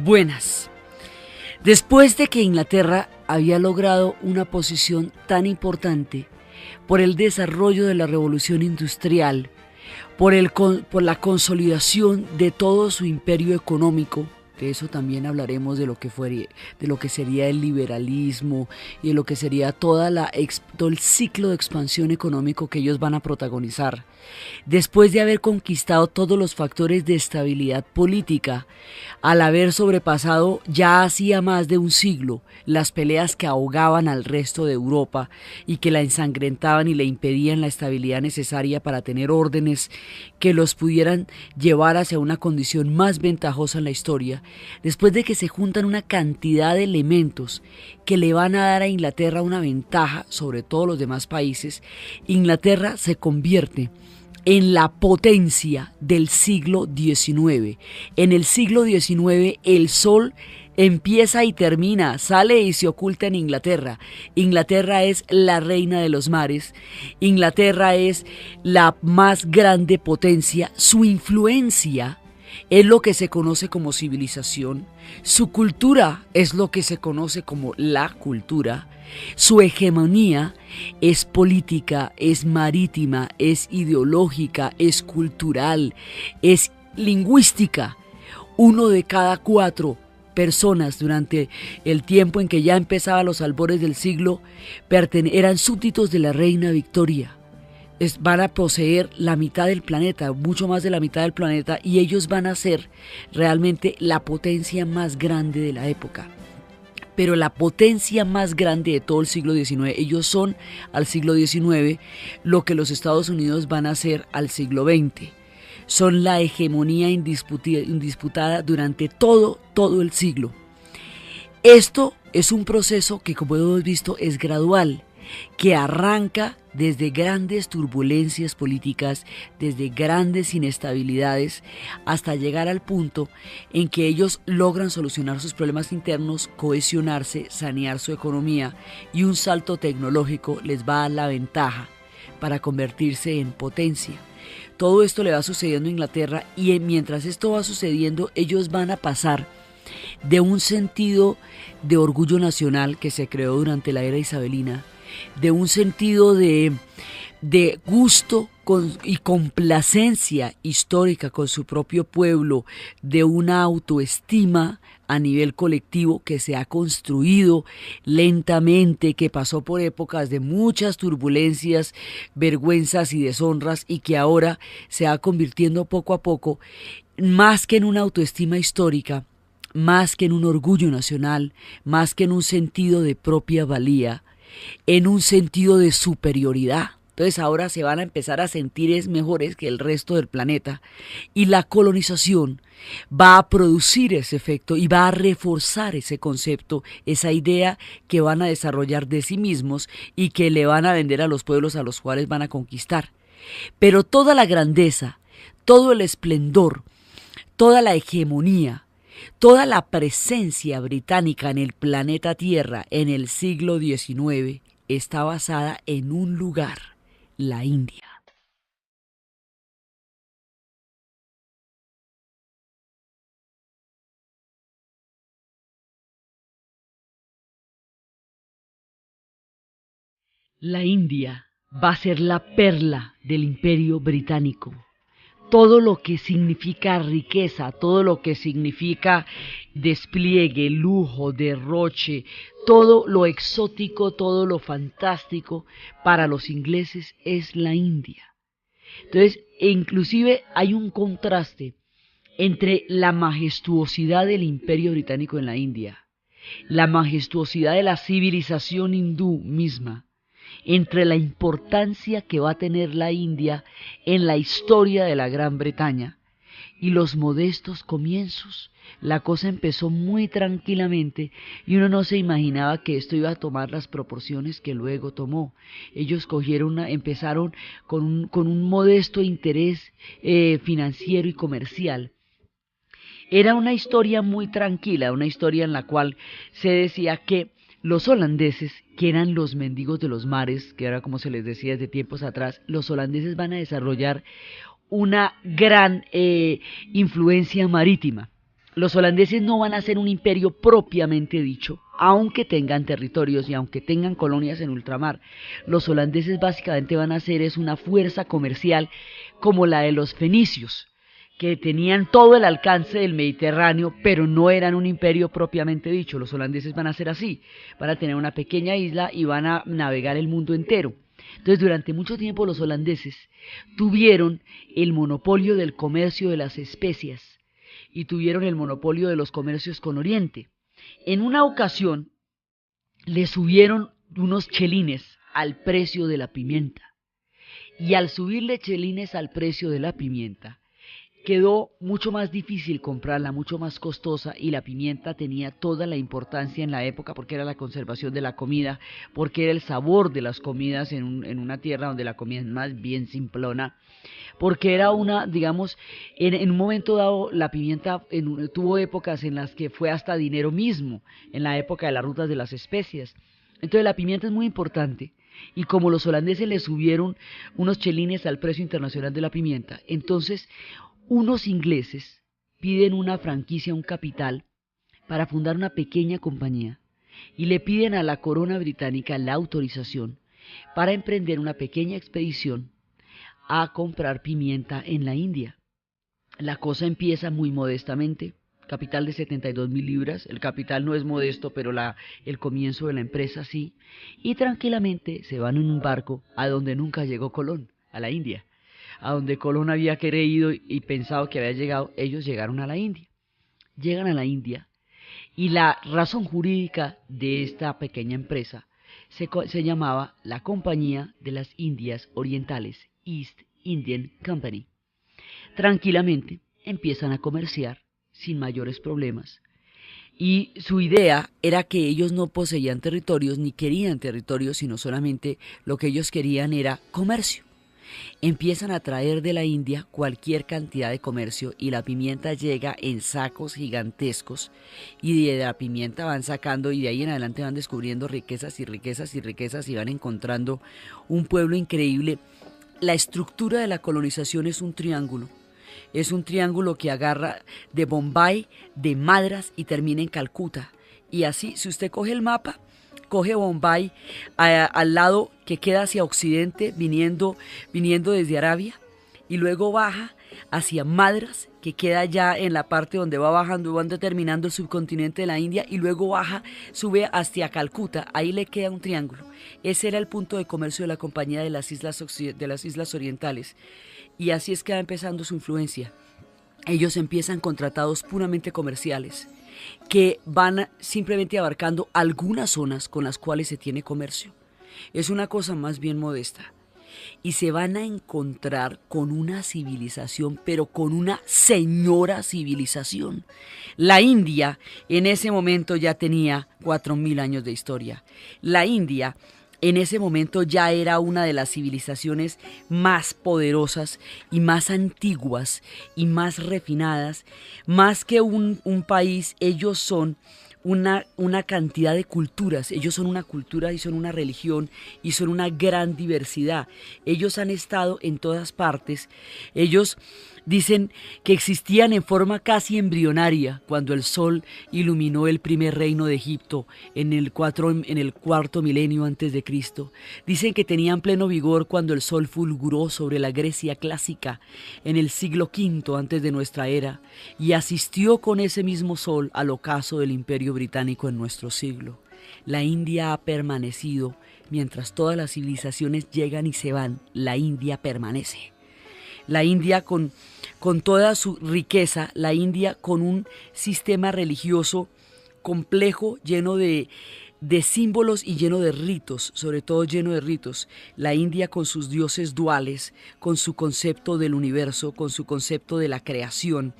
Buenas. Después de que Inglaterra había logrado una posición tan importante por el desarrollo de la revolución industrial, por la consolidación de todo su imperio económico, de eso también hablaremos de lo que sería el liberalismo y de lo que sería todo el ciclo de expansión económico que ellos van a protagonizar. Después de haber conquistado todos los factores de estabilidad política, al haber sobrepasado ya hacía más de un siglo las peleas que ahogaban al resto de Europa y que la ensangrentaban y le impedían la estabilidad necesaria para tener órdenes que los pudieran llevar hacia una condición más ventajosa en la historia, después de que se juntan una cantidad de elementos que le van a dar a Inglaterra una ventaja sobre todos los demás países, Inglaterra se convierte en la potencia del siglo XIX. En el siglo XIX el sol empieza y termina, sale y se oculta en Inglaterra. Inglaterra es la reina de los mares. Inglaterra es la más grande potencia. Su influencia es lo que se conoce como civilización. Su cultura es lo que se conoce como la cultura. Su hegemonía es política, es marítima, es ideológica, es cultural, es lingüística. 1 de cada 4 personas durante el tiempo en que ya empezaba los albores del siglo eran súbditos de la reina Victoria. Van a poseer la mitad del planeta, mucho más de la mitad del planeta, y ellos van a ser realmente la potencia más grande de la época. Pero la potencia más grande de todo el siglo XIX, ellos son al siglo XIX lo que los Estados Unidos van a ser al siglo XX. Son la hegemonía indisputada durante todo el siglo. Esto es un proceso que, como hemos visto, es gradual, que arranca desde grandes turbulencias políticas, desde grandes inestabilidades, hasta llegar al punto en que ellos logran solucionar sus problemas internos, cohesionarse, sanear su economía, y un salto tecnológico les va a dar la ventaja para convertirse en potencia. Todo esto le va sucediendo a Inglaterra, y mientras esto va sucediendo, ellos van a pasar de un sentido de orgullo nacional que se creó durante la era isabelina, de un sentido de gusto y complacencia histórica con su propio pueblo, de una autoestima a nivel colectivo que se ha construido lentamente, que pasó por épocas de muchas turbulencias, vergüenzas y deshonras, y que ahora se va convirtiendo poco a poco, más que en una autoestima histórica, más que en un orgullo nacional, más que en un sentido de propia valía, en un sentido de superioridad. Entonces ahora se van a empezar a sentir mejores que el resto del planeta, y la colonización va a producir ese efecto y va a reforzar ese concepto, esa idea que van a desarrollar de sí mismos y que le van a vender a los pueblos a los cuales van a conquistar. Pero toda la grandeza, todo el esplendor, toda la hegemonía, toda la presencia británica en el planeta Tierra en el siglo XIX está basada en un lugar, la India. La India va a ser la perla del Imperio Británico. Todo lo que significa riqueza, todo lo que significa despliegue, lujo, derroche, todo lo exótico, todo lo fantástico para los ingleses es la India. Entonces, inclusive hay un contraste entre la majestuosidad del Imperio Británico en la India, la majestuosidad de la civilización hindú misma, entre la importancia que va a tener la India en la historia de la Gran Bretaña y los modestos comienzos. La cosa empezó muy tranquilamente y uno no se imaginaba que esto iba a tomar las proporciones que luego tomó. Ellos empezaron con un modesto interés financiero y comercial. Era una historia muy tranquila, una historia en la cual se decía que los holandeses, que eran los mendigos de los mares, que era como se les decía desde tiempos atrás, los holandeses van a desarrollar una gran influencia marítima. Los holandeses no van a ser un imperio propiamente dicho, aunque tengan territorios y aunque tengan colonias en ultramar. Los holandeses básicamente van a ser es una fuerza comercial como la de los fenicios, que tenían todo el alcance del Mediterráneo, pero no eran un imperio propiamente dicho. Los holandeses van a ser así, van a tener una pequeña isla y van a navegar el mundo entero. Entonces, durante mucho tiempo los holandeses tuvieron el monopolio del comercio de las especias y tuvieron el monopolio de los comercios con Oriente. En una ocasión le subieron unos chelines al precio de la pimienta. Y al subirle chelines al precio de la pimienta, quedó mucho más difícil comprarla, mucho más costosa, y la pimienta tenía toda la importancia en la época porque era la conservación de la comida, porque era el sabor de las comidas en una tierra donde la comida es más bien simplona, porque era una, digamos, en un momento dado la pimienta tuvo épocas en las que fue hasta dinero mismo, en la época de las rutas de las especias. Entonces la pimienta es muy importante. Y como los holandeses le subieron unos chelines al precio internacional de la pimienta, entonces unos ingleses piden una franquicia, un capital, para fundar una pequeña compañía y le piden a la corona británica la autorización para emprender una pequeña expedición a comprar pimienta en la India. La cosa empieza muy modestamente, capital de 72.000 libras, el capital no es modesto, pero el comienzo de la empresa sí, y tranquilamente se van en un barco a donde nunca llegó Colón, a la India. A donde Colón había creído y pensado que había llegado, ellos llegaron a la India. Llegan a la India y la razón jurídica de esta pequeña empresa se llamaba la Compañía de las Indias Orientales, East Indian Company. Tranquilamente empiezan a comerciar sin mayores problemas. Y su idea era que ellos no poseían territorios ni querían territorios, sino solamente lo que ellos querían era comercio. Empiezan a traer de la India cualquier cantidad de comercio y la pimienta llega en sacos gigantescos y de la pimienta van sacando y de ahí en adelante van descubriendo riquezas y riquezas y riquezas y van encontrando un pueblo increíble. La estructura de la colonización es un triángulo. Es un triángulo que agarra de Bombay, de Madras y termina en Calcuta. Y así, si usted coge el mapa, coge Bombay al lado que queda hacia occidente, viniendo desde Arabia, y luego baja hacia Madras, que queda ya en la parte donde va bajando, van determinando el subcontinente de la India, y luego baja, sube hacia Calcuta, ahí le queda un triángulo. Ese era el punto de comercio de la Compañía de las Islas Orientales, y así es que va empezando su influencia. Ellos empiezan con tratados puramente comerciales, que van simplemente abarcando algunas zonas con las cuales se tiene comercio. Es una cosa más bien modesta. Y se van a encontrar con una civilización, pero con una señora civilización. La India en ese momento ya tenía 4.000 años de historia. La India en ese momento ya era una de las civilizaciones más poderosas y más antiguas y más refinadas. Más que un país, ellos son una cantidad de culturas. Ellos son una cultura y son una religión y son una gran diversidad. Ellos han estado en todas partes. Ellos dicen que existían en forma casi embrionaria cuando el sol iluminó el primer reino de Egipto en el cuarto milenio antes de Cristo. Dicen que tenían pleno vigor cuando el sol fulguró sobre la Grecia clásica en el siglo V antes de nuestra era y asistió con ese mismo sol al ocaso del Imperio Británico en nuestro siglo. La India ha permanecido mientras todas las civilizaciones llegan y se van. La India permanece. La India con toda su riqueza, la India con un sistema religioso complejo, lleno de símbolos y lleno de ritos, sobre todo lleno de ritos. La India con sus dioses duales, con su concepto del universo, con su concepto de la creación.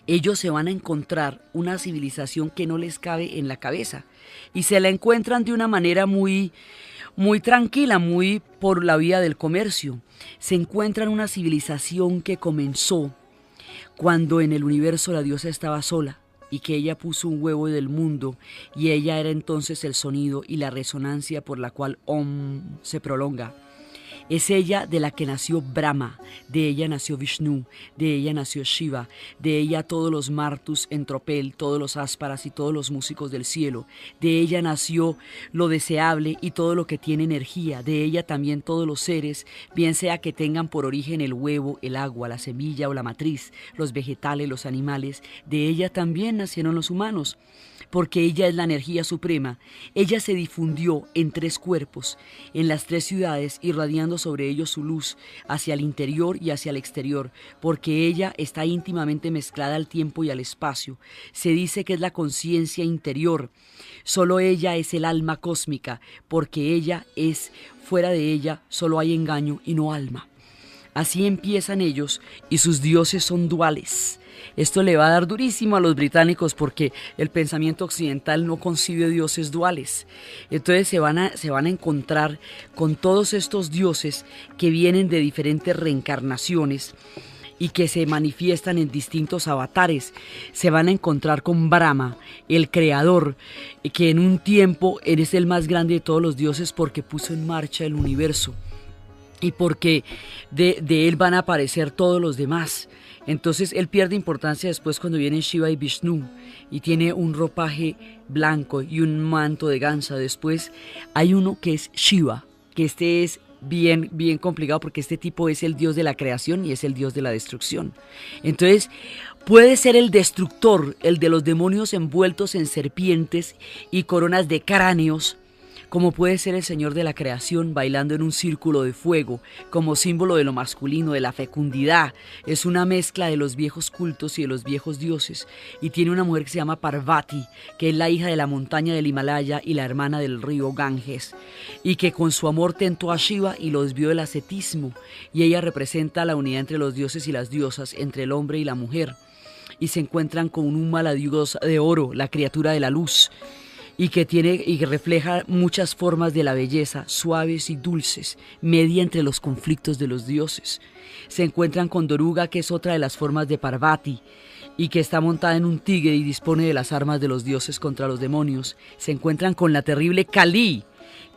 Ellos se van a encontrar una civilización que no les cabe en la cabeza y se la encuentran de una manera muy tranquila, muy por la vía del comercio. Se encuentran una civilización que comenzó cuando en el universo la diosa estaba sola y que ella puso un huevo del mundo y ella era entonces el sonido y la resonancia por la cual Om se prolonga. Es ella de la que nació Brahma, de ella nació Vishnu, de ella nació Shiva, de ella todos los Martus en tropel, todos los ásparas y todos los músicos del cielo, de ella nació lo deseable y todo lo que tiene energía, de ella también todos los seres, bien sea que tengan por origen el huevo, el agua, la semilla o la matriz, los vegetales, los animales, de ella también nacieron los humanos. Porque ella es la energía suprema. Ella se difundió en 3 cuerpos, en las 3 ciudades, irradiando sobre ellos su luz hacia el interior y hacia el exterior, porque ella está íntimamente mezclada al tiempo y al espacio. Se dice que es la conciencia interior. Solo ella es el alma cósmica, porque ella es, fuera de ella, solo hay engaño y no alma. Así empiezan ellos y sus dioses son duales. Esto le va a dar durísimo a los británicos porque el pensamiento occidental no concibe dioses duales. Entonces se van a encontrar con todos estos dioses que vienen de diferentes reencarnaciones y que se manifiestan en distintos avatares. Se van a encontrar con Brahma, el creador, que en un tiempo es el más grande de todos los dioses porque puso en marcha el universo. Y porque de él van a aparecer todos los demás. Entonces él pierde importancia después cuando vienen Shiva y Vishnu y tiene un ropaje blanco y un manto de gansa. Después hay uno que es Shiva, que este es bien complicado porque este tipo es el dios de la creación y es el dios de la destrucción. Entonces puede ser el destructor, el de los demonios envueltos en serpientes y coronas de cráneos, como puede ser el señor de la creación bailando en un círculo de fuego, como símbolo de lo masculino, de la fecundidad. Es una mezcla de los viejos cultos y de los viejos dioses, y tiene una mujer que se llama Parvati, que es la hija de la montaña del Himalaya y la hermana del río Ganges, y que con su amor tentó a Shiva y lo desvió del ascetismo, y ella representa la unidad entre los dioses y las diosas, entre el hombre y la mujer, y se encuentran con un Mala diosa de oro, la criatura de la luz, y que refleja muchas formas de la belleza, suaves y dulces, media entre los conflictos de los dioses. Se encuentran con Doruga, que es otra de las formas de Parvati, y que está montada en un tigre y dispone de las armas de los dioses contra los demonios. Se encuentran con la terrible Kali,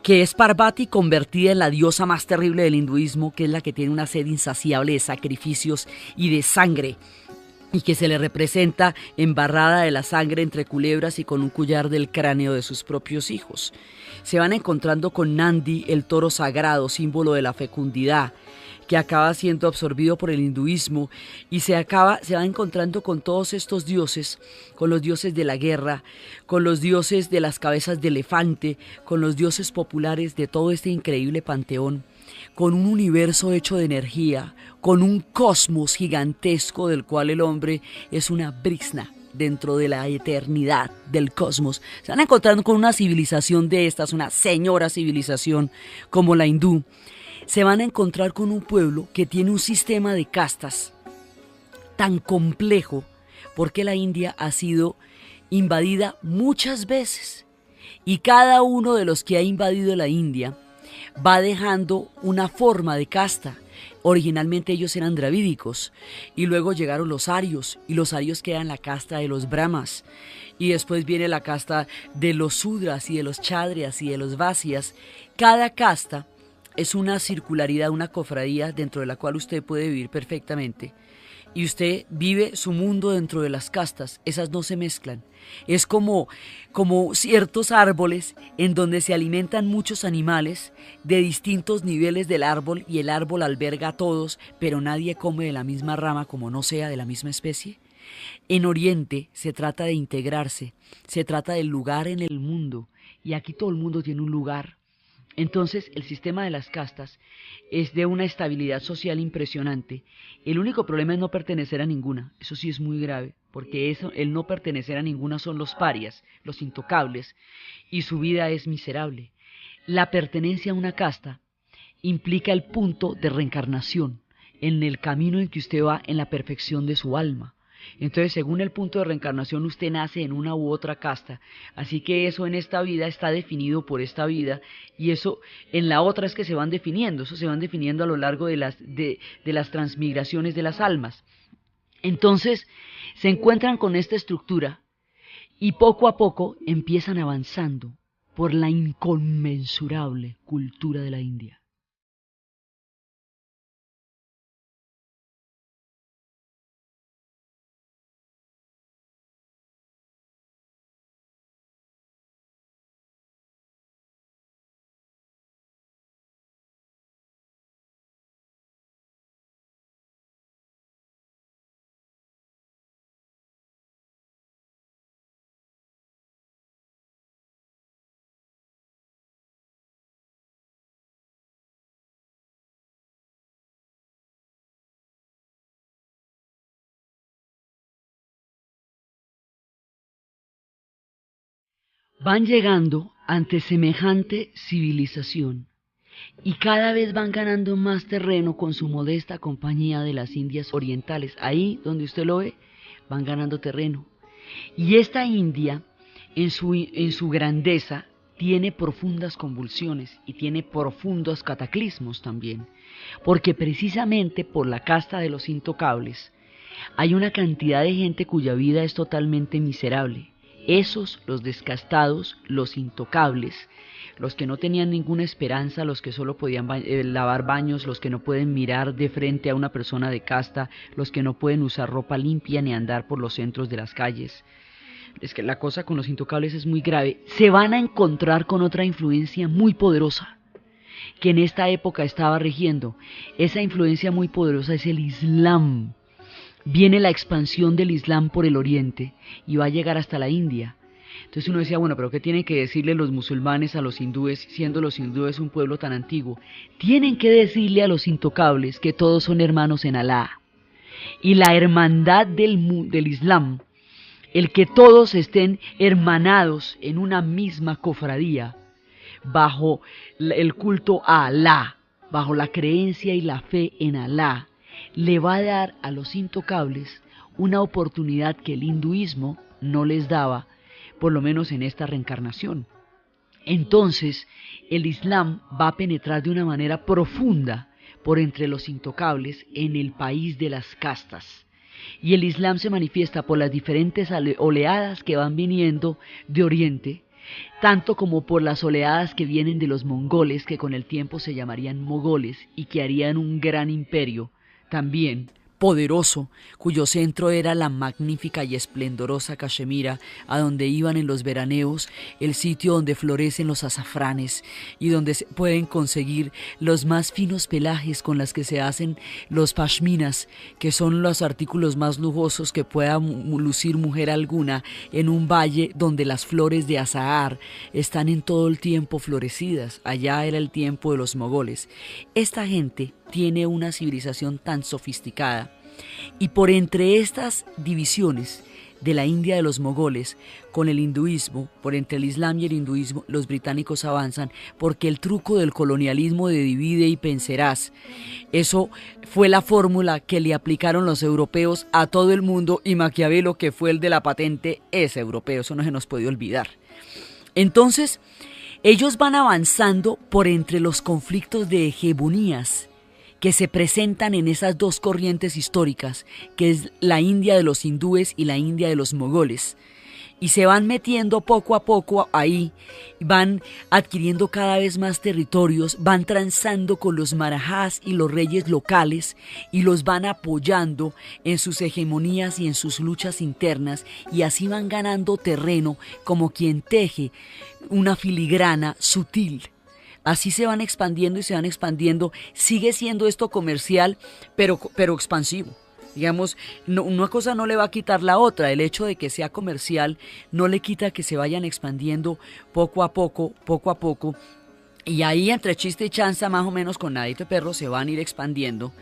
que es Parvati convertida en la diosa más terrible del hinduismo, que es la que tiene una sed insaciable de sacrificios y de sangre, y que se le representa embarrada de la sangre entre culebras y con un collar del cráneo de sus propios hijos. Se van encontrando con Nandi, el toro sagrado, símbolo de la fecundidad, que acaba siendo absorbido por el hinduismo, y se va encontrando con todos estos dioses, con los dioses de la guerra, con los dioses de las cabezas de elefante, con los dioses populares de todo este increíble panteón, con un universo hecho de energía, con un cosmos gigantesco del cual el hombre es una brisna dentro de la eternidad del cosmos. Se van encontrando con una civilización de estas, una señora civilización como la hindú. Se van a encontrar con un pueblo que tiene un sistema de castas tan complejo, porque la India ha sido invadida muchas veces, y cada uno de los que ha invadido la India va dejando una forma de casta. Originalmente ellos eran dravídicos, y luego llegaron los arios, y los arios quedan la casta de los brahmas, y después viene la casta de los sudras y de los chadrias y de los vasias. Cada casta es una circularidad, una cofradía dentro de la cual usted puede vivir perfectamente. Y usted vive su mundo dentro de las castas, esas no se mezclan. Es como ciertos árboles en donde se alimentan muchos animales de distintos niveles del árbol y el árbol alberga a todos, pero nadie come de la misma rama como no sea de la misma especie. En Oriente se trata de integrarse, se trata del lugar en el mundo, y aquí todo el mundo tiene un lugar. Entonces el sistema de las castas es de una estabilidad social impresionante. El único problema es no pertenecer a ninguna. Eso sí es muy grave, porque el no pertenecer a ninguna son los parias, los intocables, y su vida es miserable. La pertenencia a una casta implica el punto de reencarnación, en el camino en que usted va en la perfección de su alma. Entonces, según el punto de reencarnación, usted nace en una u otra casta. Así que eso en esta vida está definido por esta vida, y eso en la otra es que se van definiendo. Eso se van definiendo a lo largo de las transmigraciones de las almas. Entonces, se encuentran con esta estructura y poco a poco empiezan avanzando por la inconmensurable cultura de la India. van llegando ante semejante civilización y cada vez van ganando más terreno con su modesta compañía de las Indias orientales. Ahí donde usted lo ve, van ganando terreno. Y esta India, en su grandeza, tiene profundas convulsiones y tiene profundos cataclismos también, porque precisamente por la casta de los intocables hay una cantidad de gente cuya vida es totalmente miserable. Esos, los descastados, los intocables, los que no tenían ninguna esperanza, los que solo podían lavar baños, los que no pueden mirar de frente a una persona de casta, los que no pueden usar ropa limpia ni andar por los centros de las calles. Es que la cosa con los intocables es muy grave. Se van a encontrar con otra influencia muy poderosa que en esta época estaba rigiendo. Esa influencia muy poderosa es el Islam. Viene la expansión del Islam por el oriente y va a llegar hasta la India. Entonces uno decía, bueno, pero ¿qué tienen que decirle los musulmanes a los hindúes, siendo los hindúes un pueblo tan antiguo? Tienen que decirle a los intocables que todos son hermanos en Alá. Y la hermandad del Islam, el que todos estén hermanados en una misma cofradía, bajo el culto a Alá, bajo la creencia y la fe en Alá, le va a dar a los intocables una oportunidad que el hinduismo no les daba, por lo menos en esta reencarnación. Entonces, el Islam va a penetrar de una manera profunda por entre los intocables en el país de las castas. Y el Islam se manifiesta por las diferentes oleadas que van viniendo de Oriente, tanto como por las oleadas que vienen de los mongoles, que con el tiempo se llamarían mogoles y que harían un gran imperio también poderoso, cuyo centro era la magnífica y esplendorosa Cachemira, a donde iban en los veraneos, el sitio donde florecen los azafranes y donde se pueden conseguir los más finos pelajes con las que se hacen los pashminas, que son los artículos más lujosos que pueda lucir mujer alguna en un valle donde las flores de azahar están en todo el tiempo florecidas. Allá era el tiempo de los mogoles. Esta gente tiene una civilización tan sofisticada y por entre estas divisiones de la India de los mogoles con el hinduismo, por entre el Islam y el hinduismo, los británicos avanzan porque el truco del colonialismo de divide y vencerás, eso fue la fórmula que le aplicaron los europeos a todo el mundo y Maquiavelo, que fue el de la patente, es europeo, eso no se nos puede olvidar. Entonces, ellos van avanzando por entre los conflictos de hegemonías que se presentan en esas dos corrientes históricas, que es la India de los hindúes y la India de los mogoles, y se van metiendo poco a poco ahí, van adquiriendo cada vez más territorios, van transando con los marajás y los reyes locales y los van apoyando en sus hegemonías y en sus luchas internas, y así van ganando terreno como quien teje una filigrana sutil. Así se van expandiendo y se van expandiendo. Sigue siendo esto comercial, pero expansivo. Digamos, no, una cosa no le va a quitar la otra. El hecho de que sea comercial no le quita que se vayan expandiendo poco a poco, poco a poco. Y ahí entre chiste y chanza, más o menos con nadito de perro, se van a ir expandiendo.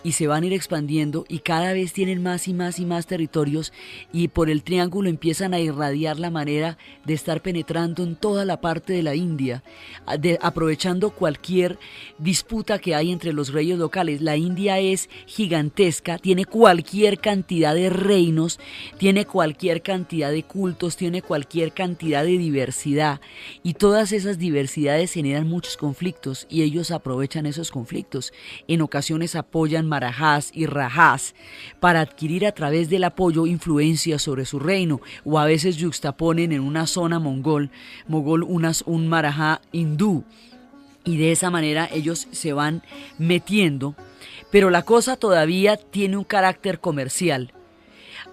Y se van a ir expandiendo y cada vez tienen más y más y más territorios, y por el triángulo empiezan a irradiar la manera de estar penetrando en toda la parte de la India, aprovechando cualquier disputa que hay entre los reyes locales. La India es gigantesca, tiene cualquier cantidad de reinos, tiene cualquier cantidad de cultos, tiene cualquier cantidad de diversidad, y todas esas diversidades generan muchos conflictos y ellos aprovechan esos conflictos. En ocasiones apoyan marajás y rajás para adquirir a través del apoyo influencia sobre su reino, o a veces yuxtaponen en una zona mogol un marajá hindú, y de esa manera ellos se van metiendo, pero la cosa todavía tiene un carácter comercial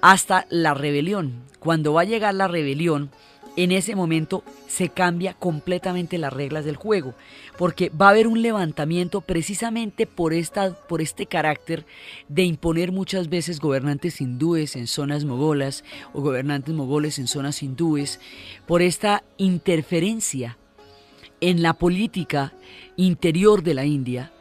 hasta la rebelión. Cuando va a llegar la rebelión, en ese momento se cambia completamente las reglas del juego, porque va a haber un levantamiento precisamente por este carácter de imponer muchas veces gobernantes hindúes en zonas mogolas o gobernantes mogoles en zonas hindúes, por esta interferencia en la política interior de la India,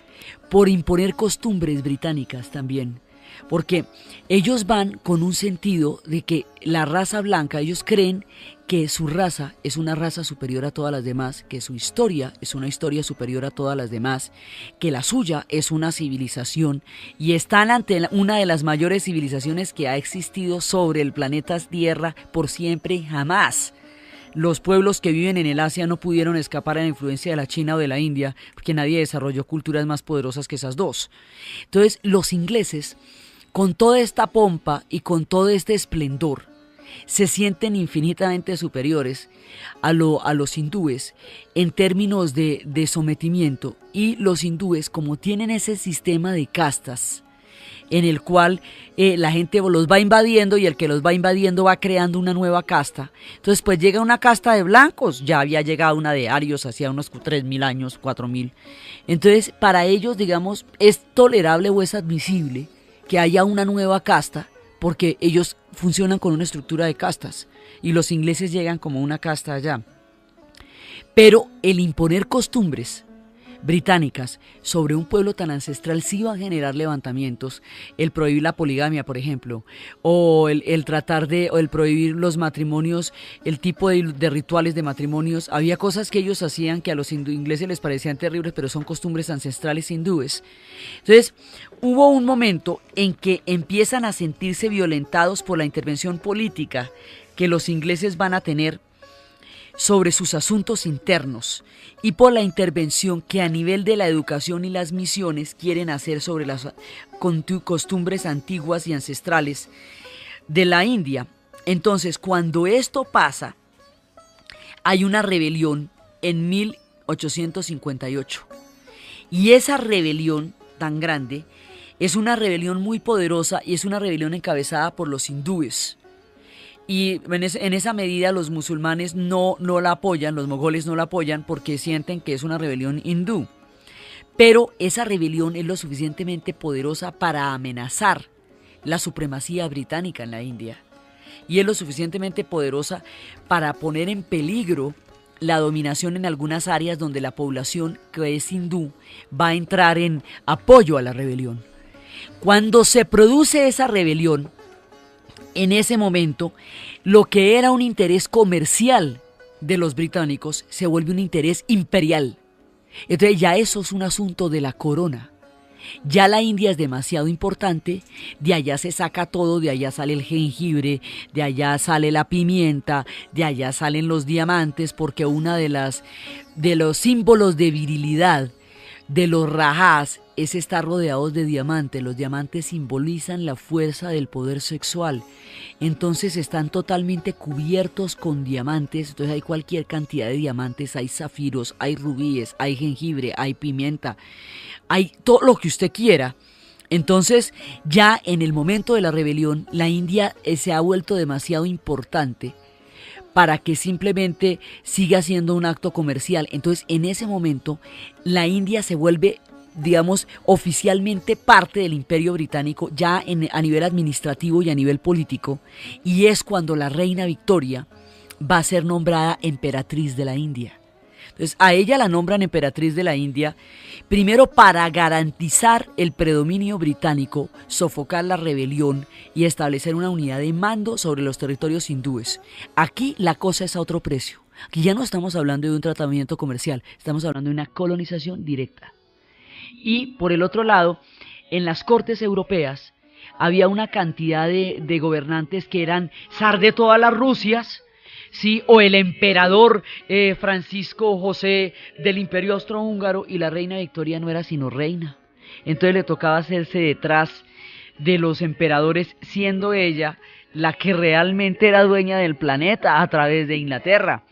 por imponer costumbres británicas también, porque ellos van con un sentido de que la raza blanca, ellos creen que su raza es una raza superior a todas las demás, que su historia es una historia superior a todas las demás, que la suya es una civilización y están ante una de las mayores civilizaciones que ha existido sobre el planeta Tierra por siempre y jamás. Los pueblos que viven en el Asia no pudieron escapar a la influencia de la China o de la India, porque nadie desarrolló culturas más poderosas que esas dos. Entonces, los ingleses, con toda esta pompa y con todo este esplendor, se sienten infinitamente superiores a los hindúes en términos de sometimiento, y los hindúes, como tienen ese sistema de castas en el cual la gente los va invadiendo y el que los va invadiendo va creando una nueva casta. Entonces pues llega una casta de blancos, ya había llegado una de arios hacía unos 3.000 años, 4.000. Entonces para ellos, digamos, es tolerable o es admisible que haya una nueva casta porque ellos funcionan con una estructura de castas y los ingleses llegan como una casta allá. Pero el imponer costumbres británicas sobre un pueblo tan ancestral sí va a generar levantamientos. El prohibir la poligamia, por ejemplo, o el tratar de, o el prohibir los matrimonios, el tipo de rituales de matrimonios. Había cosas que ellos hacían que a los ingleses les parecían terribles, pero son costumbres ancestrales hindúes. Entonces, hubo un momento en que empiezan a sentirse violentados por la intervención política que los ingleses van a tener sobre sus asuntos internos y por la intervención que a nivel de la educación y las misiones quieren hacer sobre las costumbres antiguas y ancestrales de la India. Entonces, cuando esto pasa, hay una rebelión en 1858 y esa rebelión tan grande es una rebelión muy poderosa y es una rebelión encabezada por los hindúes. Y en esa medida los musulmanes no la apoyan, los mogoles no la apoyan porque sienten que es una rebelión hindú. Pero esa rebelión es lo suficientemente poderosa para amenazar la supremacía británica en la India. Y es lo suficientemente poderosa para poner en peligro la dominación en algunas áreas donde la población que es hindú va a entrar en apoyo a la rebelión. Cuando se produce esa rebelión, en ese momento, lo que era un interés comercial de los británicos se vuelve un interés imperial. Entonces ya eso es un asunto de la corona. Ya la India es demasiado importante, de allá se saca todo, de allá sale el jengibre, de allá sale la pimienta, de allá salen los diamantes, porque una de los símbolos de virilidad de los rajás es estar rodeados de diamantes. Los diamantes simbolizan la fuerza del poder sexual. Entonces están totalmente cubiertos con diamantes. Entonces hay cualquier cantidad de diamantes, hay zafiros, hay rubíes, hay jengibre, hay pimienta, hay todo lo que usted quiera. Entonces ya en el momento de la rebelión, la India se ha vuelto demasiado importante para que simplemente siga siendo un acto comercial. Entonces, en ese momento, la India se vuelve, digamos, oficialmente parte del Imperio Británico, ya a nivel administrativo y a nivel político, y es cuando la reina Victoria va a ser nombrada emperatriz de la India. Entonces, a ella la nombran emperatriz de la India, primero para garantizar el predominio británico, sofocar la rebelión y establecer una unidad de mando sobre los territorios hindúes. Aquí la cosa es a otro precio. Aquí ya no estamos hablando de un tratamiento comercial, estamos hablando de una colonización directa. Y por el otro lado, en las cortes europeas había una cantidad de gobernantes que eran zar de todas las Rusias, ¿sí? O el emperador Francisco José del Imperio Austrohúngaro, y la reina Victoria no era sino reina. Entonces le tocaba hacerse detrás de los emperadores, siendo ella la que realmente era dueña del planeta a través de Inglaterra.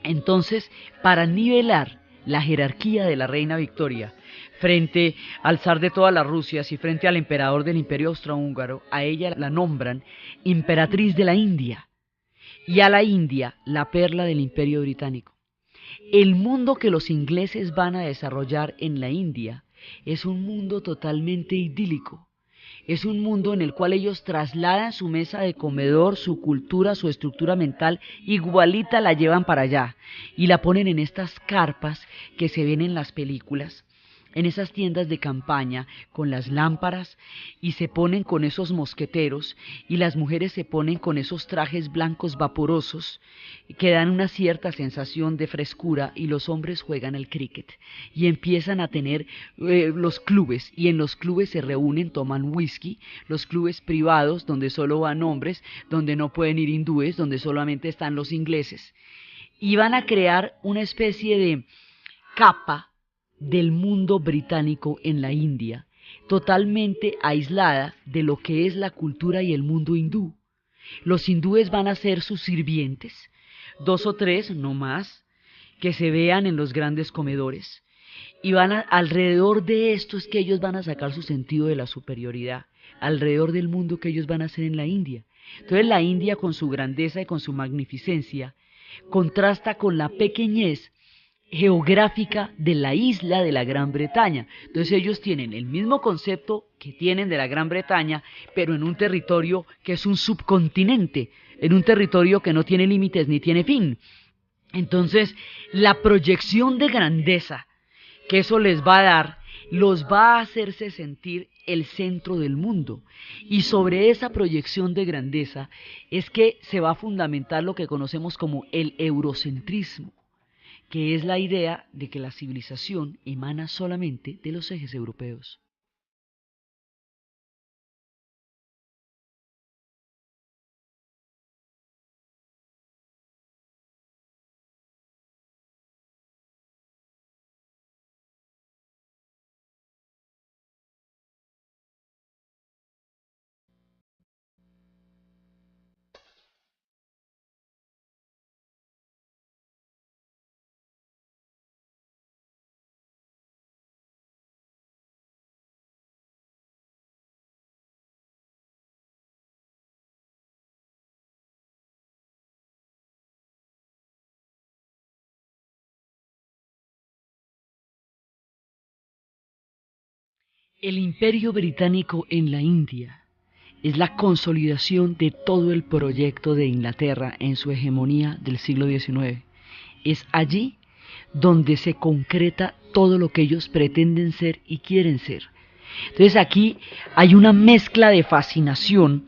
Entonces, para nivelar la jerarquía de la reina Victoria frente al zar de todas las Rusias y frente al emperador del Imperio Austrohúngaro, a ella la nombran emperatriz de la India. Y a la India, la perla del Imperio Británico. El mundo que los ingleses van a desarrollar en la India es un mundo totalmente idílico. Es un mundo en el cual ellos trasladan su mesa de comedor, su cultura, su estructura mental, igualita la llevan para allá y la ponen en estas carpas que se ven en las películas, en esas tiendas de campaña con las lámparas y se ponen con esos mosqueteros y las mujeres se ponen con esos trajes blancos vaporosos que dan una cierta sensación de frescura y los hombres juegan al cricket y empiezan a tener los clubes y en los clubes se reúnen, toman whisky, los clubes privados donde solo van hombres, donde no pueden ir hindúes, donde solamente están los ingleses y van a crear una especie de capa del mundo británico en la India, totalmente aislada de lo que es la cultura y el mundo hindú. Los hindúes van a ser sus sirvientes, 2 o 3, no más, que se vean en los grandes comedores. Y alrededor de esto es que ellos van a sacar su sentido de la superioridad, alrededor del mundo que ellos van a hacer en la India. Entonces la India con su grandeza y con su magnificencia contrasta con la pequeñez geográfica de la isla de la Gran Bretaña. Entonces ellos tienen el mismo concepto que tienen de la Gran Bretaña, pero en un territorio que es un subcontinente, en un territorio que no tiene límites ni tiene fin. Entonces la proyección de grandeza que eso les va a dar, los va a hacerse sentir el centro del mundo. Y sobre esa proyección de grandeza es que se va a fundamentar lo que conocemos como el eurocentrismo, que es la idea de que la civilización emana solamente de los ejes europeos. El imperio británico en la India es la consolidación de todo el proyecto de Inglaterra en su hegemonía del siglo XIX. Es allí donde se concreta todo lo que ellos pretenden ser y quieren ser. Entonces aquí hay una mezcla de fascinación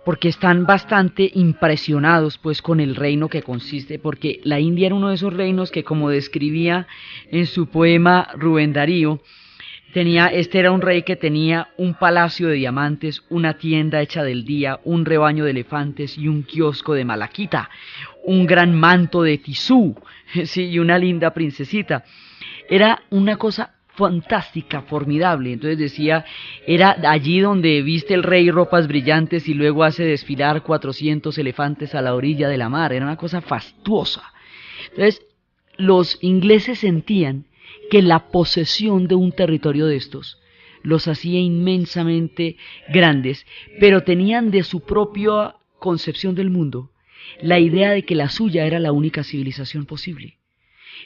porque están bastante impresionados pues con el reino que consiste, porque la India era uno de esos reinos que, como describía en su poema Rubén Darío, este era un rey que tenía un palacio de diamantes, una tienda hecha del día, un rebaño de elefantes y un kiosco de malaquita, un gran manto de tisú, sí, y una linda princesita. Era una cosa fantástica, formidable. Entonces decía, era allí donde viste el rey ropas brillantes y luego hace desfilar 400 elefantes a la orilla de la mar. Era una cosa fastuosa. Entonces los ingleses sentían que la posesión de un territorio de estos los hacía inmensamente grandes, pero tenían de su propia concepción del mundo la idea de que la suya era la única civilización posible.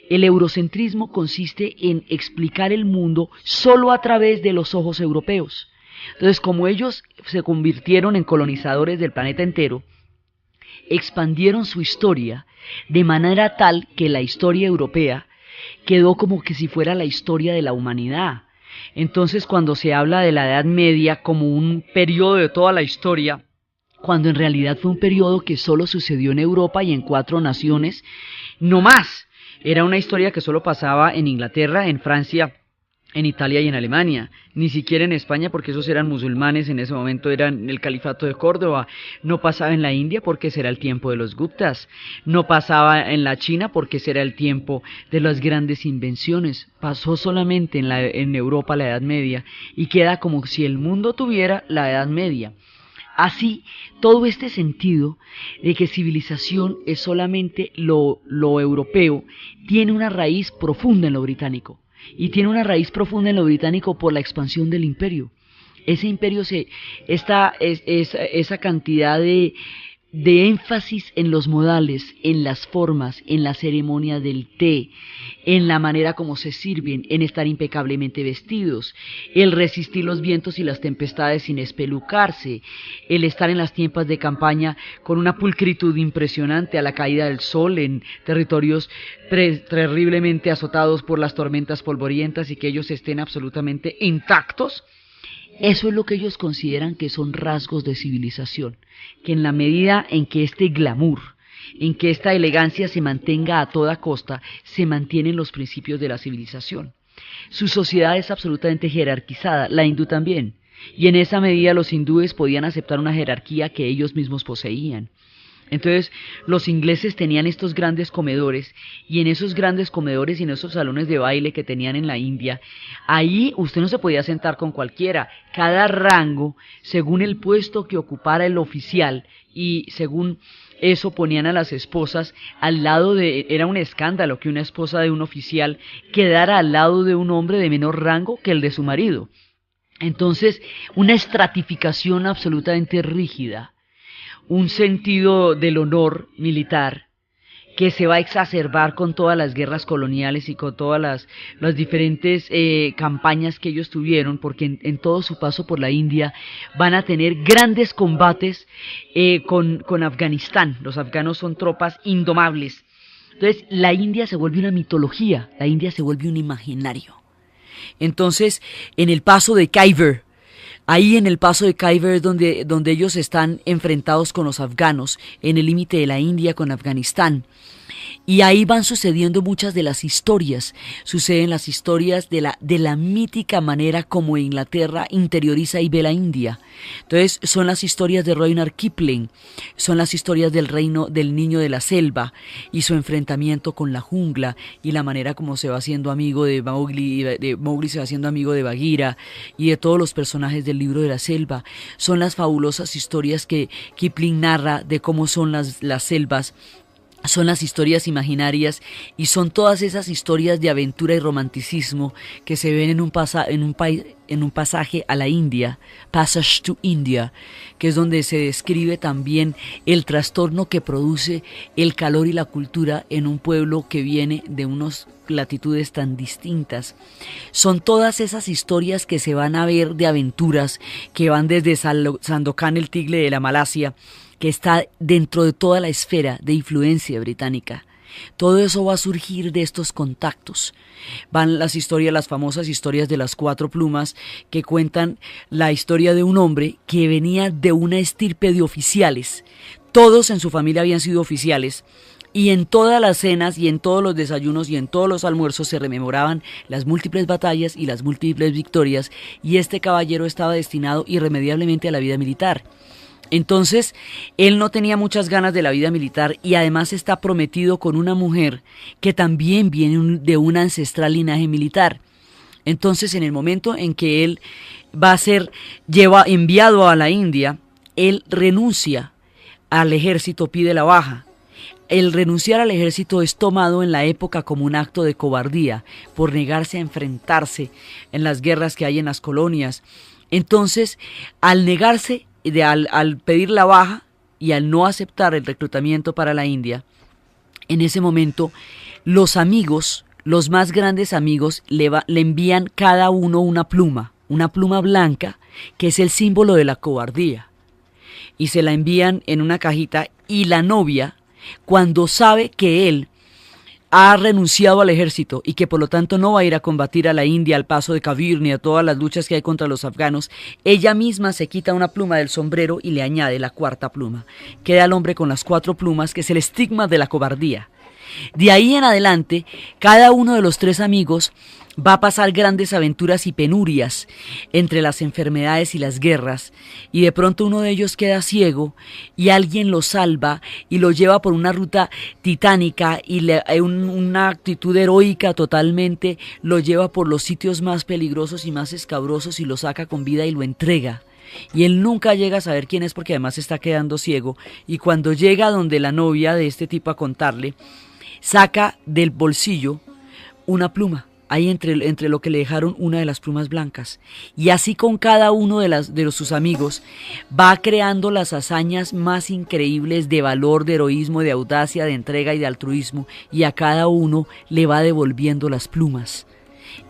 El eurocentrismo consiste en explicar el mundo solo a través de los ojos europeos. Entonces, como ellos se convirtieron en colonizadores del planeta entero, expandieron su historia de manera tal que la historia europea quedó como que si fuera la historia de la humanidad. Entonces, cuando se habla de la Edad Media como un periodo de toda la historia, cuando en realidad fue un periodo que solo sucedió en Europa y en 4 naciones, no más. Era una historia que solo pasaba en Inglaterra, en Francia, en Italia y en Alemania, ni siquiera en España porque esos eran musulmanes, en ese momento eran el califato de Córdoba, no pasaba en la India porque ese era el tiempo de los Guptas, no pasaba en la China porque ese era el tiempo de las grandes invenciones, pasó solamente en Europa la Edad Media y queda como si el mundo tuviera la Edad Media. Así, todo este sentido de que civilización es solamente lo europeo tiene una raíz profunda en lo británico. Y tiene una raíz profunda en lo británico por la expansión del imperio. Ese imperio, esa cantidad de de énfasis en los modales, en las formas, en la ceremonia del té, en la manera como se sirven, en estar impecablemente vestidos, el resistir los vientos y las tempestades sin espelucarse, el estar en las tiendas de campaña con una pulcritud impresionante a la caída del sol en territorios terriblemente azotados por las tormentas polvorientas y que ellos estén absolutamente intactos. Eso es lo que ellos consideran que son rasgos de civilización, que en la medida en que este glamour, en que esta elegancia se mantenga a toda costa, se mantienen los principios de la civilización. Su sociedad es absolutamente jerarquizada, la hindú también, y en esa medida los hindúes podían aceptar una jerarquía que ellos mismos poseían. Entonces, los ingleses tenían estos grandes comedores, y en esos grandes comedores y en esos salones de baile que tenían en la India, ahí usted no se podía sentar con cualquiera. Cada rango, según el puesto que ocupara el oficial, y según eso ponían a las esposas al lado de... Era un escándalo que una esposa de un oficial quedara al lado de un hombre de menor rango que el de su marido. Entonces, una estratificación absolutamente rígida, un sentido del honor militar que se va a exacerbar con todas las guerras coloniales y con todas las diferentes campañas que ellos tuvieron, porque en todo su paso por la India van a tener grandes combates con Afganistán. Los afganos son tropas indomables. Entonces la India se vuelve una mitología, la India se vuelve un imaginario. Entonces, en el paso de Khyber, ahí en el paso de Khyber es donde ellos están enfrentados con los afganos, en el límite de la India con Afganistán. Y ahí van sucediendo muchas de las historias, suceden las historias de la mítica manera como Inglaterra interioriza y ve la India. Entonces son las historias de Rudyard Kipling, son las historias del reino del niño de la selva y su enfrentamiento con la jungla y la manera como se va haciendo amigo de Mowgli se va haciendo amigo de Bagheera y de todos los personajes del libro de la selva. Son las fabulosas historias que Kipling narra de cómo son las selvas. Son las historias imaginarias y son todas esas historias de aventura y romanticismo que se ven en un pasaje a la India, Passage to India, que es donde se describe también el trastorno que produce el calor y la cultura en un pueblo que viene de unas latitudes tan distintas. Son todas esas historias que se van a ver de aventuras que van desde Sandokan el Tigre de la Malasia, que está dentro de toda la esfera de influencia británica. Todo eso va a surgir de estos contactos. Van las historias, las famosas historias de las 4 plumas, que cuentan la historia de un hombre que venía de una estirpe de oficiales. Todos en su familia habían sido oficiales, y en todas las cenas y en todos los desayunos y en todos los almuerzos se rememoraban las múltiples batallas y las múltiples victorias, y este caballero estaba destinado irremediablemente a la vida militar. Entonces, él no tenía muchas ganas de la vida militar y además está prometido con una mujer que también viene de un ancestral linaje militar. Entonces, en el momento en que él va a ser enviado a la India, él renuncia al ejército, pide la baja. El renunciar al ejército es tomado en la época como un acto de cobardía por negarse a enfrentarse en las guerras que hay en las colonias. Entonces, al negarse, al pedir la baja y al no aceptar el reclutamiento para la India, en ese momento los amigos, los más grandes amigos, le envían cada uno una pluma blanca, que es el símbolo de la cobardía, y se la envían en una cajita, y la novia, cuando sabe que él ha renunciado al ejército y que por lo tanto no va a ir a combatir a la India, al paso de Kabir ni a todas las luchas que hay contra los afganos, ella misma se quita una pluma del sombrero y le añade la 4ª pluma. Queda el hombre con las 4 plumas, que es el estigma de la cobardía. De ahí en adelante, cada uno de los 3 amigos va a pasar grandes aventuras y penurias entre las enfermedades y las guerras, y de pronto uno de ellos queda ciego y alguien lo salva y lo lleva por una ruta titánica y una actitud heroica totalmente, lo lleva por los sitios más peligrosos y más escabrosos y lo saca con vida y lo entrega. Y él nunca llega a saber quién es porque además está quedando ciego, y cuando llega donde la novia de este tipo a contarle, saca del bolsillo una pluma hay entre lo que le dejaron una de las plumas blancas. Y así con cada uno de sus amigos va creando las hazañas más increíbles de valor, de heroísmo, de audacia, de entrega y de altruismo, y a cada uno le va devolviendo las plumas,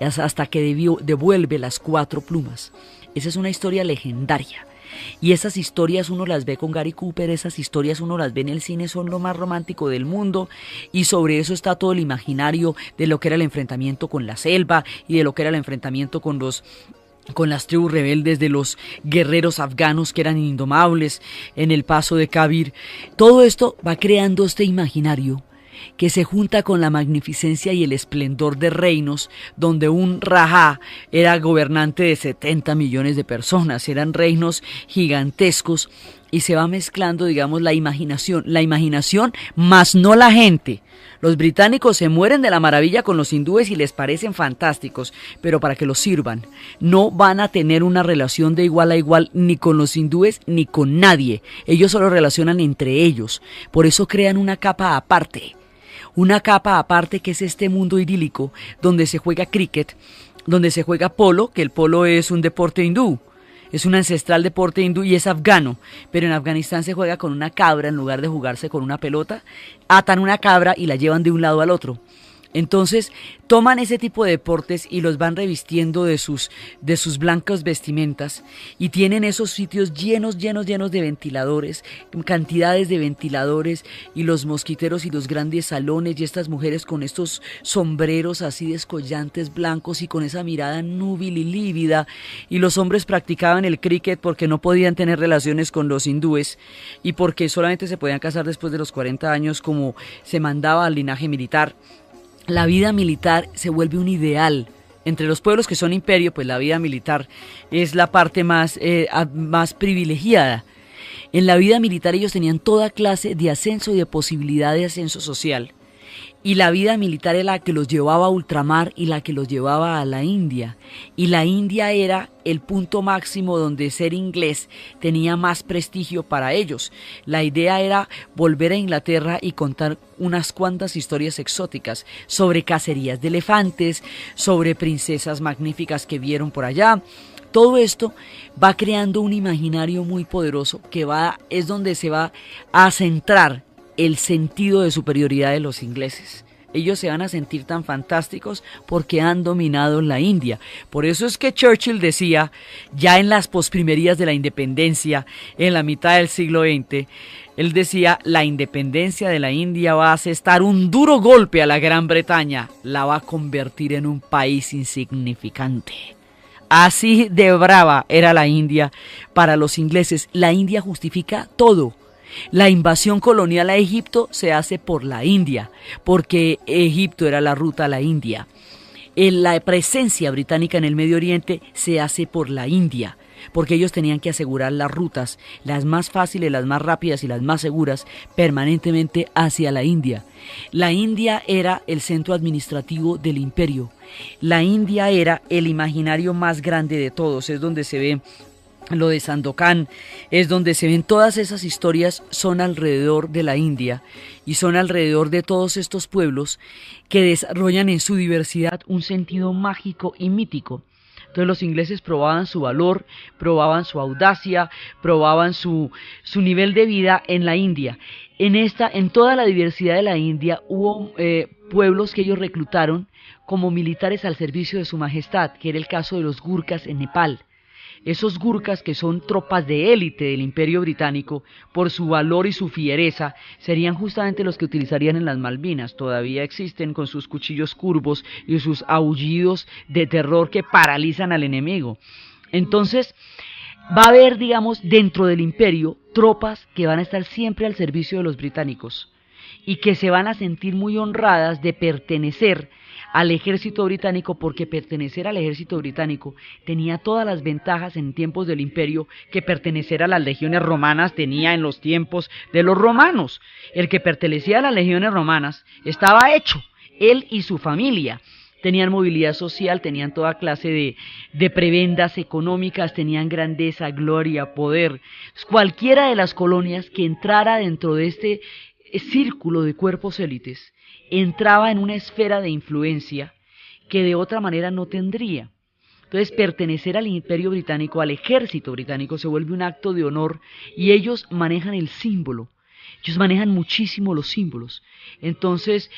hasta que devuelve las 4 plumas. Esa es una historia legendaria. Y esas historias uno las ve con Gary Cooper, esas historias uno las ve en el cine, son lo más romántico del mundo, y sobre eso está todo el imaginario de lo que era el enfrentamiento con la selva y de lo que era el enfrentamiento con las tribus rebeldes de los guerreros afganos que eran indomables en el paso de Kabir. Todo esto va creando este imaginario que se junta con la magnificencia y el esplendor de reinos donde un rajá era gobernante de 70 millones de personas, eran reinos gigantescos, y se va mezclando, digamos, la imaginación más no la gente. Los británicos se mueren de la maravilla con los hindúes y les parecen fantásticos, pero para que los sirvan. No van a tener una relación de igual a igual ni con los hindúes ni con nadie. Ellos solo relacionan entre ellos. Por eso crean una capa aparte. Una capa aparte que es este mundo idílico donde se juega cricket, donde se juega polo, que el polo es un deporte hindú. Es un ancestral deporte hindú y es afgano, pero en Afganistán se juega con una cabra en lugar de jugarse con una pelota. Atan una cabra y la llevan de un lado al otro. Entonces toman ese tipo de deportes y los van revistiendo de sus blancas vestimentas, y tienen esos sitios llenos de ventiladores, cantidades de ventiladores, y los mosquiteros y los grandes salones, y estas mujeres con estos sombreros así descollantes blancos y con esa mirada núbil y lívida, y los hombres practicaban el cricket porque no podían tener relaciones con los hindúes y porque solamente se podían casar después de los 40 años como se mandaba al linaje militar. La vida militar se vuelve un ideal. Entre los pueblos que son imperio, pues la vida militar es la parte más privilegiada. En la vida militar ellos tenían toda clase de ascenso y de posibilidad de ascenso social. Y la vida militar era la que los llevaba a ultramar y la que los llevaba a la India. Y la India era el punto máximo donde ser inglés tenía más prestigio para ellos. La idea era volver a Inglaterra y contar unas cuantas historias exóticas sobre cacerías de elefantes, sobre princesas magníficas que vieron por allá. Todo esto va creando un imaginario muy poderoso que es donde se va a centrar el sentido de superioridad de los ingleses. Ellos se van a sentir tan fantásticos porque han dominado la India. Por eso es que Churchill decía, ya en las posprimerías de la independencia, en la mitad del siglo XX, él decía, la independencia de la India va a asestar un duro golpe a la Gran Bretaña, la va a convertir en un país insignificante. Así de brava era la India para los ingleses. La India justifica todo. La invasión colonial a Egipto se hace por la India, porque Egipto era la ruta a la India. La presencia británica en el Medio Oriente se hace por la India, porque ellos tenían que asegurar las rutas, las más fáciles, las más rápidas y las más seguras, permanentemente hacia la India. La India era el centro administrativo del imperio. La India era el imaginario más grande de todos, es donde se ve lo de Sandokan, es donde se ven todas esas historias, son alrededor de la India y son alrededor de todos estos pueblos que desarrollan en su diversidad un sentido mágico y mítico. Entonces los ingleses probaban su valor, probaban su audacia, probaban su nivel de vida en la India. En toda la diversidad de la India hubo pueblos que ellos reclutaron como militares al servicio de su majestad, que era el caso de los Gurkhas en Nepal. Esos Gurkhas, que son tropas de élite del Imperio Británico, por su valor y su fiereza, serían justamente los que utilizarían en las Malvinas. Todavía existen con sus cuchillos curvos y sus aullidos de terror que paralizan al enemigo. Entonces, va a haber, digamos, dentro del imperio, tropas que van a estar siempre al servicio de los británicos y que se van a sentir muy honradas de pertenecer al ejército británico, porque pertenecer al ejército británico tenía todas las ventajas en tiempos del imperio que pertenecer a las legiones romanas tenía en los tiempos de los romanos. El que pertenecía a las legiones romanas estaba hecho, él y su familia. Tenían movilidad social, tenían toda clase de prebendas económicas, tenían grandeza, gloria, poder. Cualquiera de las colonias que entrara dentro de este círculo de cuerpos élites entraba en una esfera de influencia que de otra manera no tendría. Entonces, pertenecer al Imperio Británico, al ejército británico, se vuelve un acto de honor y ellos manejan el símbolo. Ellos manejan muchísimo los símbolos. Entonces,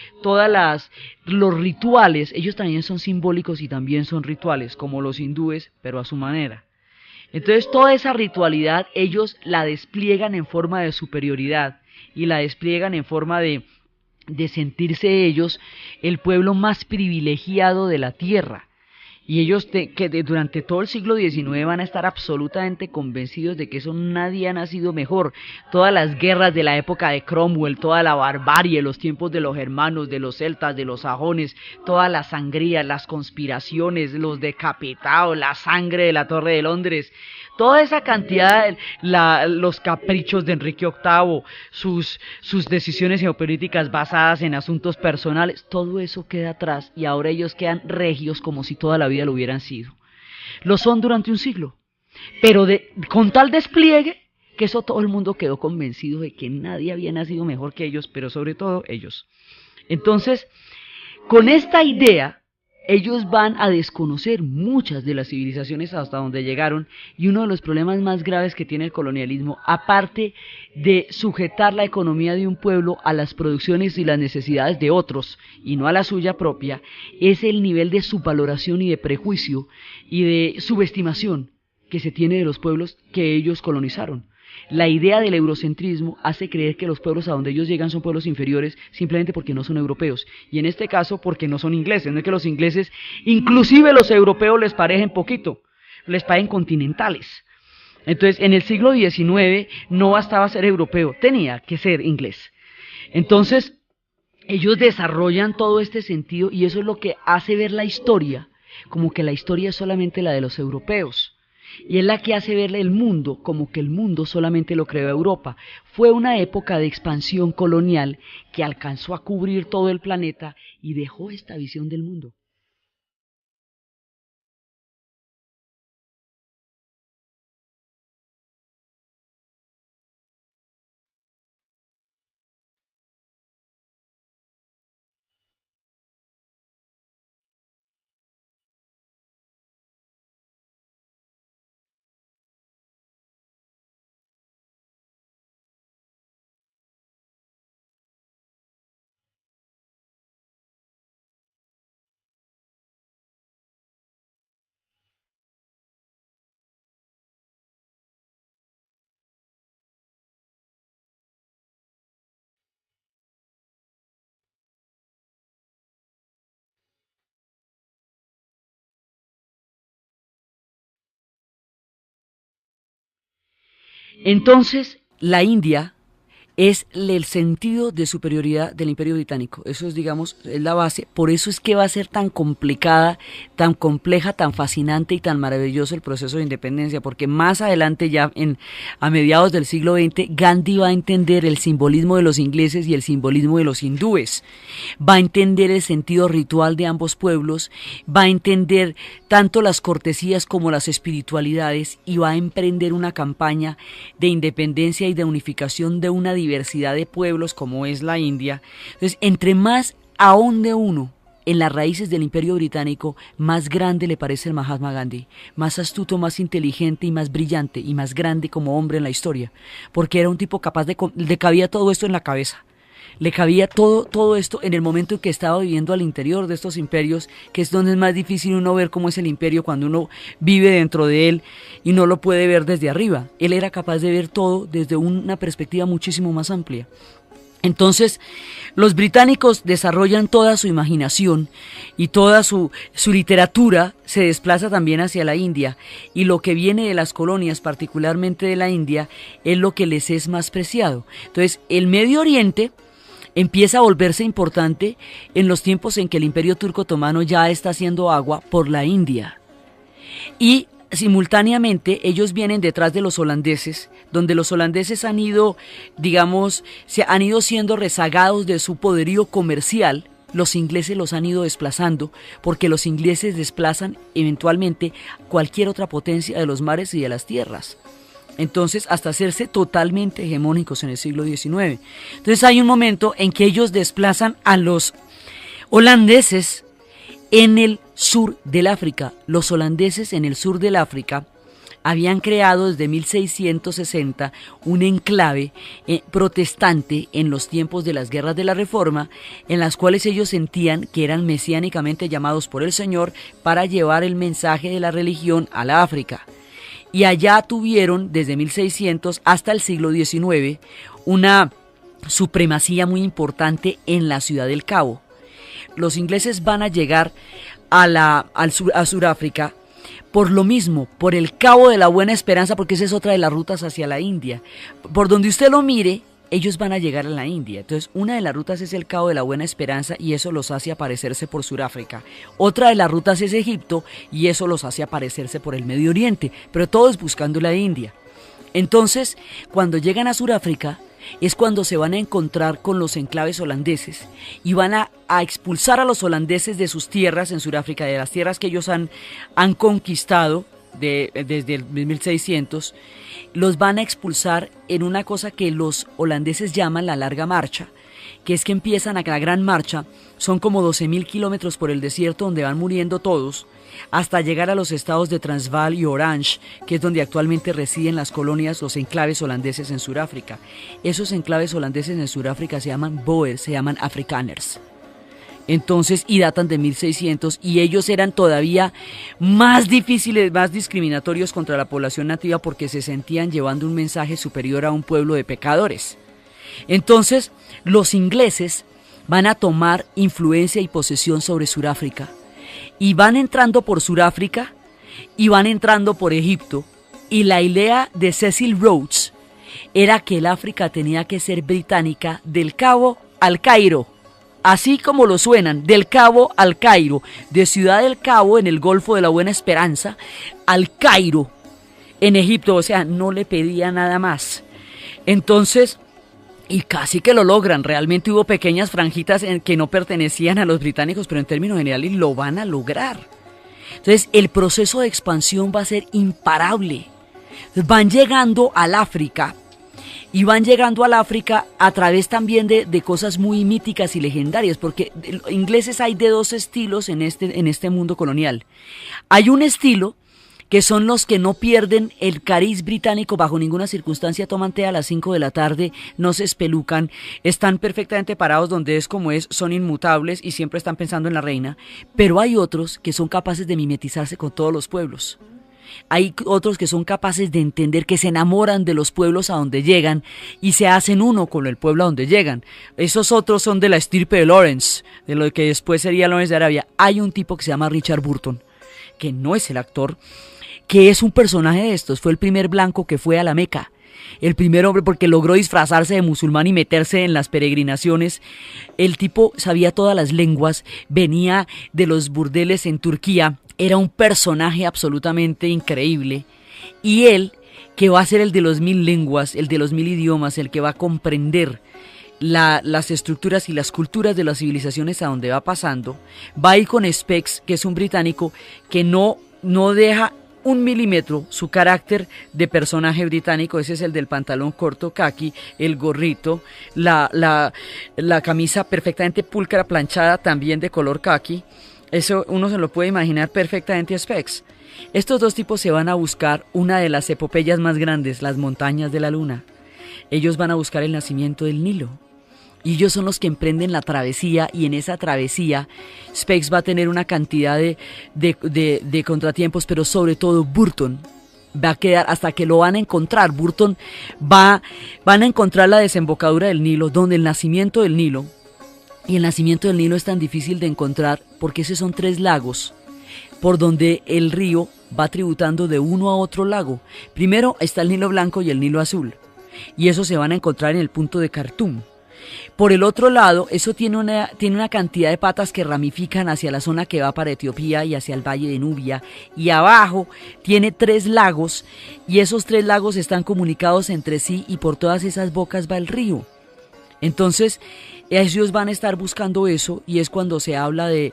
los rituales, ellos también son simbólicos y también son rituales, como los hindúes, pero a su manera. Entonces, toda esa ritualidad ellos la despliegan en forma de superioridad y la despliegan en forma de sentirse ellos el pueblo más privilegiado de la tierra. Y ellos durante todo el siglo XIX van a estar absolutamente convencidos de que eso nadie ha nacido mejor. Todas las guerras de la época de Cromwell, toda la barbarie, los tiempos de los germanos, de los celtas, de los sajones, todas las sangrías, las conspiraciones, los decapitados, la sangre de la Torre de Londres, toda esa cantidad, los caprichos de Enrique VIII, sus decisiones geopolíticas basadas en asuntos personales, todo eso queda atrás y ahora ellos quedan regios como si toda la vida lo hubieran sido. Lo son durante un siglo, pero con tal despliegue que eso todo el mundo quedó convencido de que nadie había nacido mejor que ellos, pero sobre todo ellos. Entonces, con esta idea, ellos van a desconocer muchas de las civilizaciones hasta donde llegaron y uno de los problemas más graves que tiene el colonialismo, aparte de sujetar la economía de un pueblo a las producciones y las necesidades de otros y no a la suya propia, es el nivel de subvaloración y de prejuicio y de subestimación que se tiene de los pueblos que ellos colonizaron. La idea del eurocentrismo hace creer que los pueblos a donde ellos llegan son pueblos inferiores simplemente porque no son europeos, y en este caso porque no son ingleses. No es que los ingleses, inclusive los europeos les parecen poquito, les parecen continentales. Entonces en el siglo XIX no bastaba ser europeo, tenía que ser inglés. Entonces ellos desarrollan todo este sentido y eso es lo que hace ver la historia como que la historia es solamente la de los europeos. Y es la que hace ver el mundo como que el mundo solamente lo creó Europa. Fue una época de expansión colonial que alcanzó a cubrir todo el planeta y dejó esta visión del mundo. Entonces, la India es el sentido de superioridad del Imperio Británico. Eso es, digamos, es la base. Por eso es que va a ser tan complicada, tan compleja, tan fascinante y tan maravilloso el proceso de independencia, porque más adelante, ya a mediados del siglo XX, Gandhi va a entender el simbolismo de los ingleses y el simbolismo de los hindúes. Va a entender el sentido ritual de ambos pueblos, va a entender tanto las cortesías como las espiritualidades y va a emprender una campaña de independencia y de unificación de una diversidad de pueblos como es la India. Entonces, entre más ahonde uno en las raíces del Imperio Británico, más grande le parece el Mahatma Gandhi, más astuto, más inteligente y más brillante y más grande como hombre en la historia, porque era un tipo capaz le cabía todo esto en la cabeza. Le cabía todo esto en el momento en que estaba viviendo al interior de estos imperios, que es donde es más difícil uno ver cómo es el imperio cuando uno vive dentro de él y no lo puede ver desde arriba. Él era capaz de ver todo desde una perspectiva muchísimo más amplia. Entonces, los británicos desarrollan toda su imaginación y toda su literatura se desplaza también hacia la India, y lo que viene de las colonias, particularmente de la India, es lo que les es más preciado. Entonces, el Medio Oriente empieza a volverse importante en los tiempos en que el Imperio Turco Otomano ya está haciendo agua por la India. Y simultáneamente ellos vienen detrás de los holandeses, donde los holandeses han ido, digamos, han ido siendo rezagados de su poderío comercial. Los ingleses los han ido desplazando, porque los ingleses desplazan eventualmente cualquier otra potencia de los mares y de las tierras. Entonces, hasta hacerse totalmente hegemónicos en el siglo XIX. Entonces hay un momento en que ellos desplazan a los holandeses en el sur del África. Los holandeses en el sur del África habían creado desde 1660 un enclave protestante en los tiempos de las guerras de la Reforma, en las cuales ellos sentían que eran mesiánicamente llamados por el Señor para llevar el mensaje de la religión a la África. Y allá tuvieron desde 1600 hasta el siglo XIX una supremacía muy importante en la Ciudad del Cabo. Los ingleses van a llegar a Sudáfrica por lo mismo, por el Cabo de la Buena Esperanza, porque esa es otra de las rutas hacia la India. Por donde usted lo mire, ellos van a llegar a la India. Entonces, una de las rutas es el Cabo de la Buena Esperanza y eso los hace aparecerse por Sudáfrica. Otra de las rutas es Egipto y eso los hace aparecerse por el Medio Oriente, pero todos buscando la India. Entonces, cuando llegan a Sudáfrica, es cuando se van a encontrar con los enclaves holandeses y van a expulsar a los holandeses de sus tierras en Sudáfrica, de las tierras que ellos han conquistado desde el 1600, los van a expulsar en una cosa que los holandeses llaman la larga marcha, que es que empiezan a la gran marcha, son como 12.000 kilómetros por el desierto donde van muriendo todos, hasta llegar a los estados de Transvaal y Orange, que es donde actualmente residen las colonias, los enclaves holandeses en Sudáfrica. Esos enclaves holandeses en Sudáfrica se llaman Boers, se llaman Afrikaners. Entonces, y datan de 1600, y ellos eran todavía más difíciles, más discriminatorios contra la población nativa porque se sentían llevando un mensaje superior a un pueblo de pecadores. Entonces, los ingleses van a tomar influencia y posesión sobre Sudáfrica. Y van entrando por Sudáfrica y van entrando por Egipto. Y la idea de Cecil Rhodes era que el África tenía que ser británica del Cabo al Cairo. Así como lo suenan, del Cabo al Cairo. De Ciudad del Cabo en el Golfo de la Buena Esperanza al Cairo en Egipto. O sea, no le pedía nada más. Entonces, y casi que lo logran. Realmente hubo pequeñas franjitas que no pertenecían a los británicos, pero en términos generales lo van a lograr. Entonces el proceso de expansión va a ser imparable. Van llegando al África y van llegando al África a través también de cosas muy míticas y legendarias, porque ingleses hay de dos estilos en este mundo colonial. Hay un estilo que son los que no pierden el cariz británico bajo ninguna circunstancia, toman té a las 5 de la tarde, no se espelucan, están perfectamente parados donde es como es, son inmutables y siempre están pensando en la reina, pero hay otros que son capaces de mimetizarse con todos los pueblos. Hay otros que son capaces de entender, que se enamoran de los pueblos a donde llegan y se hacen uno con el pueblo a donde llegan. Esos otros son de la estirpe de Lawrence, de lo que después sería Lawrence de Arabia. Hay un tipo que se llama Richard Burton, que no es el actor, que es un personaje de estos, fue el primer blanco que fue a la Meca, el primer hombre porque logró disfrazarse de musulmán y meterse en las peregrinaciones. El tipo sabía todas las lenguas, venía de los burdeles en Turquía, era un personaje absolutamente increíble, y él, que va a ser el de los 1000 lenguas, el de los 1000 idiomas, el que va a comprender las estructuras y las culturas de las civilizaciones a donde va pasando, va a ir con Specs, que es un británico que no deja 1 milímetro su carácter de personaje británico. Ese es el del pantalón corto caqui, el gorrito, la camisa perfectamente pulcra planchada también de color caqui. Eso uno se lo puede imaginar perfectamente a Specs. Estos dos tipos se van a buscar una de las epopeyas más grandes, las montañas de la luna. Ellos van a buscar el nacimiento del Nilo. Y ellos son los que emprenden la travesía, y en esa travesía Specs va a tener una cantidad de contratiempos, pero sobre todo Burton va a quedar hasta que lo van a encontrar. Burton van a encontrar la desembocadura del Nilo, donde el nacimiento del Nilo, y el nacimiento del Nilo es tan difícil de encontrar porque esos son 3 lagos por donde el río va tributando de uno a otro lago. Primero está el Nilo Blanco y el Nilo Azul, y esos se van a encontrar en el punto de Khartoum. Por el otro lado, eso tiene una cantidad de patas que ramifican hacia la zona que va para Etiopía y hacia el valle de Nubia, y abajo tiene 3 lagos, y esos 3 lagos están comunicados entre sí, y por todas esas bocas va el río. Entonces ellos van a estar buscando eso, y es cuando se habla de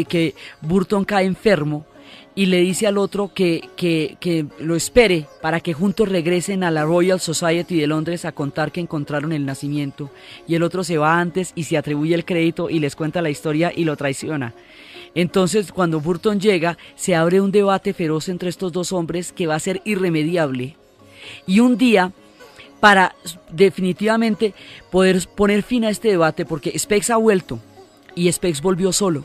que Burton cae enfermo y le dice al otro que lo espere para que juntos regresen a la Royal Society de Londres a contar que encontraron el nacimiento, y el otro se va antes y se atribuye el crédito y les cuenta la historia y lo traiciona. Entonces, cuando Burton llega, se abre un debate feroz entre estos dos hombres que va a ser irremediable. Y un día, para definitivamente poder poner fin a este debate, porque Spex ha vuelto y Spex volvió solo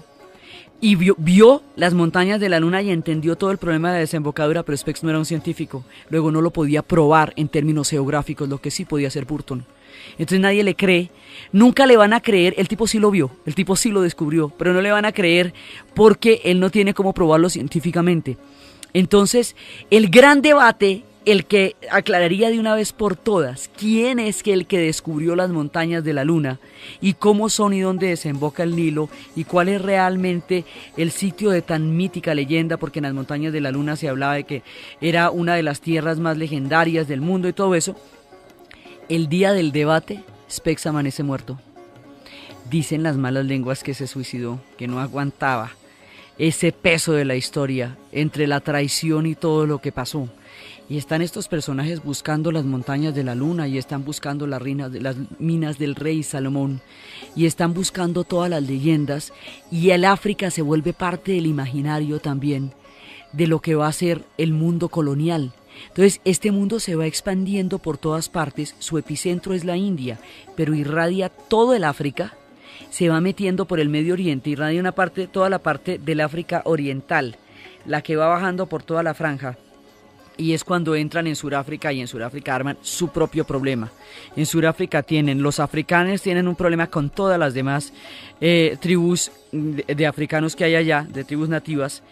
y vio las montañas de la luna y entendió todo el problema de la desembocadura, pero Spex no era un científico, luego no lo podía probar en términos geográficos, lo que sí podía hacer Burton. Entonces nadie le cree, nunca le van a creer, el tipo sí lo vio, el tipo sí lo descubrió, pero no le van a creer porque él no tiene cómo probarlo científicamente. Entonces, el gran debate, el que aclararía de una vez por todas quién es el que descubrió las montañas de la luna y cómo son y dónde desemboca el Nilo y cuál es realmente el sitio de tan mítica leyenda, porque en las montañas de la luna se hablaba de que era una de las tierras más legendarias del mundo y todo eso. El día del debate, Spex amanece muerto. Dicen las malas lenguas que se suicidó, que no aguantaba ese peso de la historia entre la traición y todo lo que pasó. Y están estos personajes buscando las montañas de la luna y están buscando las minas del rey Salomón y están buscando todas las leyendas, y el África se vuelve parte del imaginario también de lo que va a ser el mundo colonial. Entonces este mundo se va expandiendo por todas partes, su epicentro es la India, pero irradia todo el África, se va metiendo por el Medio Oriente, irradia toda la parte del África oriental, la que va bajando por toda la franja. Y es cuando entran en Sudáfrica, y en Sudáfrica arman su propio problema. En Sudáfrica los africanos tienen un problema con todas las demás tribus de africanos que hay allá, de tribus nativas.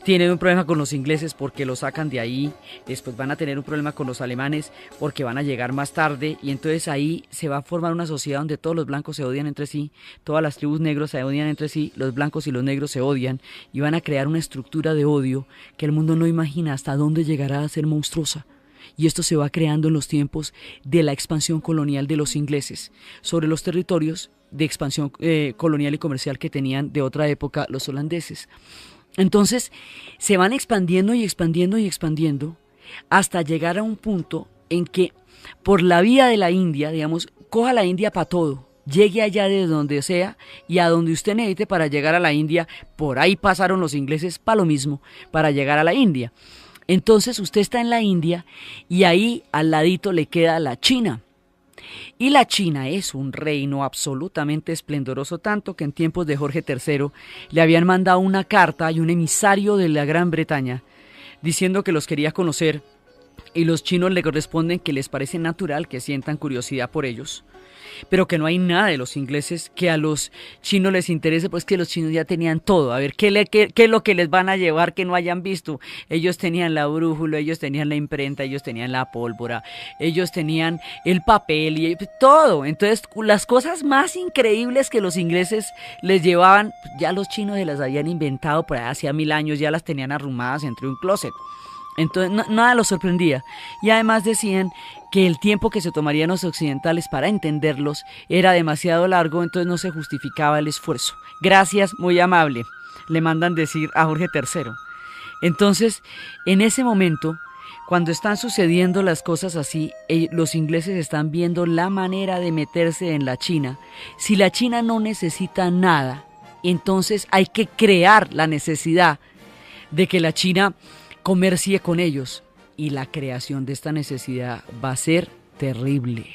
Tienen un problema con los ingleses porque los sacan de ahí, después van a tener un problema con los alemanes porque van a llegar más tarde, y entonces ahí se va a formar una sociedad donde todos los blancos se odian entre sí, todas las tribus negros se odian entre sí, los blancos y los negros se odian, y van a crear una estructura de odio que el mundo no imagina hasta dónde llegará a ser monstruosa. Y esto se va creando en los tiempos de la expansión colonial de los ingleses sobre los territorios de expansión colonial y comercial que tenían de otra época los holandeses. Entonces se van expandiendo y expandiendo y expandiendo hasta llegar a un punto en que por la vía de la India, digamos, coja la India para todo, llegue allá de donde sea y a donde usted necesite para llegar a la India, por ahí pasaron los ingleses para lo mismo, para llegar a la India. Entonces usted está en la India y ahí al ladito le queda la China. Y la China es un reino absolutamente esplendoroso, tanto que en tiempos de Jorge III le habían mandado una carta y un emisario de la Gran Bretaña diciendo que los quería conocer, y los chinos le responden que les parece natural que sientan curiosidad por ellos, pero que no hay nada de los ingleses que a los chinos les interese, pues que los chinos ya tenían todo. A ver, ¿qué es lo que les van a llevar que no hayan visto? Ellos tenían la brújula, ellos tenían la imprenta, ellos tenían la pólvora, ellos tenían el papel y todo. Entonces, las cosas más increíbles que los ingleses les llevaban, ya los chinos se las habían inventado por ahí hacía 1000 años, ya las tenían arrumadas entre un closet. Entonces nada los sorprendía, y además decían que el tiempo que se tomarían los occidentales para entenderlos era demasiado largo, entonces no se justificaba el esfuerzo. Gracias, muy amable, le mandan decir a Jorge III. Entonces, en ese momento, cuando están sucediendo las cosas así, los ingleses están viendo la manera de meterse en la China. Si la China no necesita nada, entonces hay que crear la necesidad de que la China comercie con ellos, y la creación de esta necesidad va a ser terrible.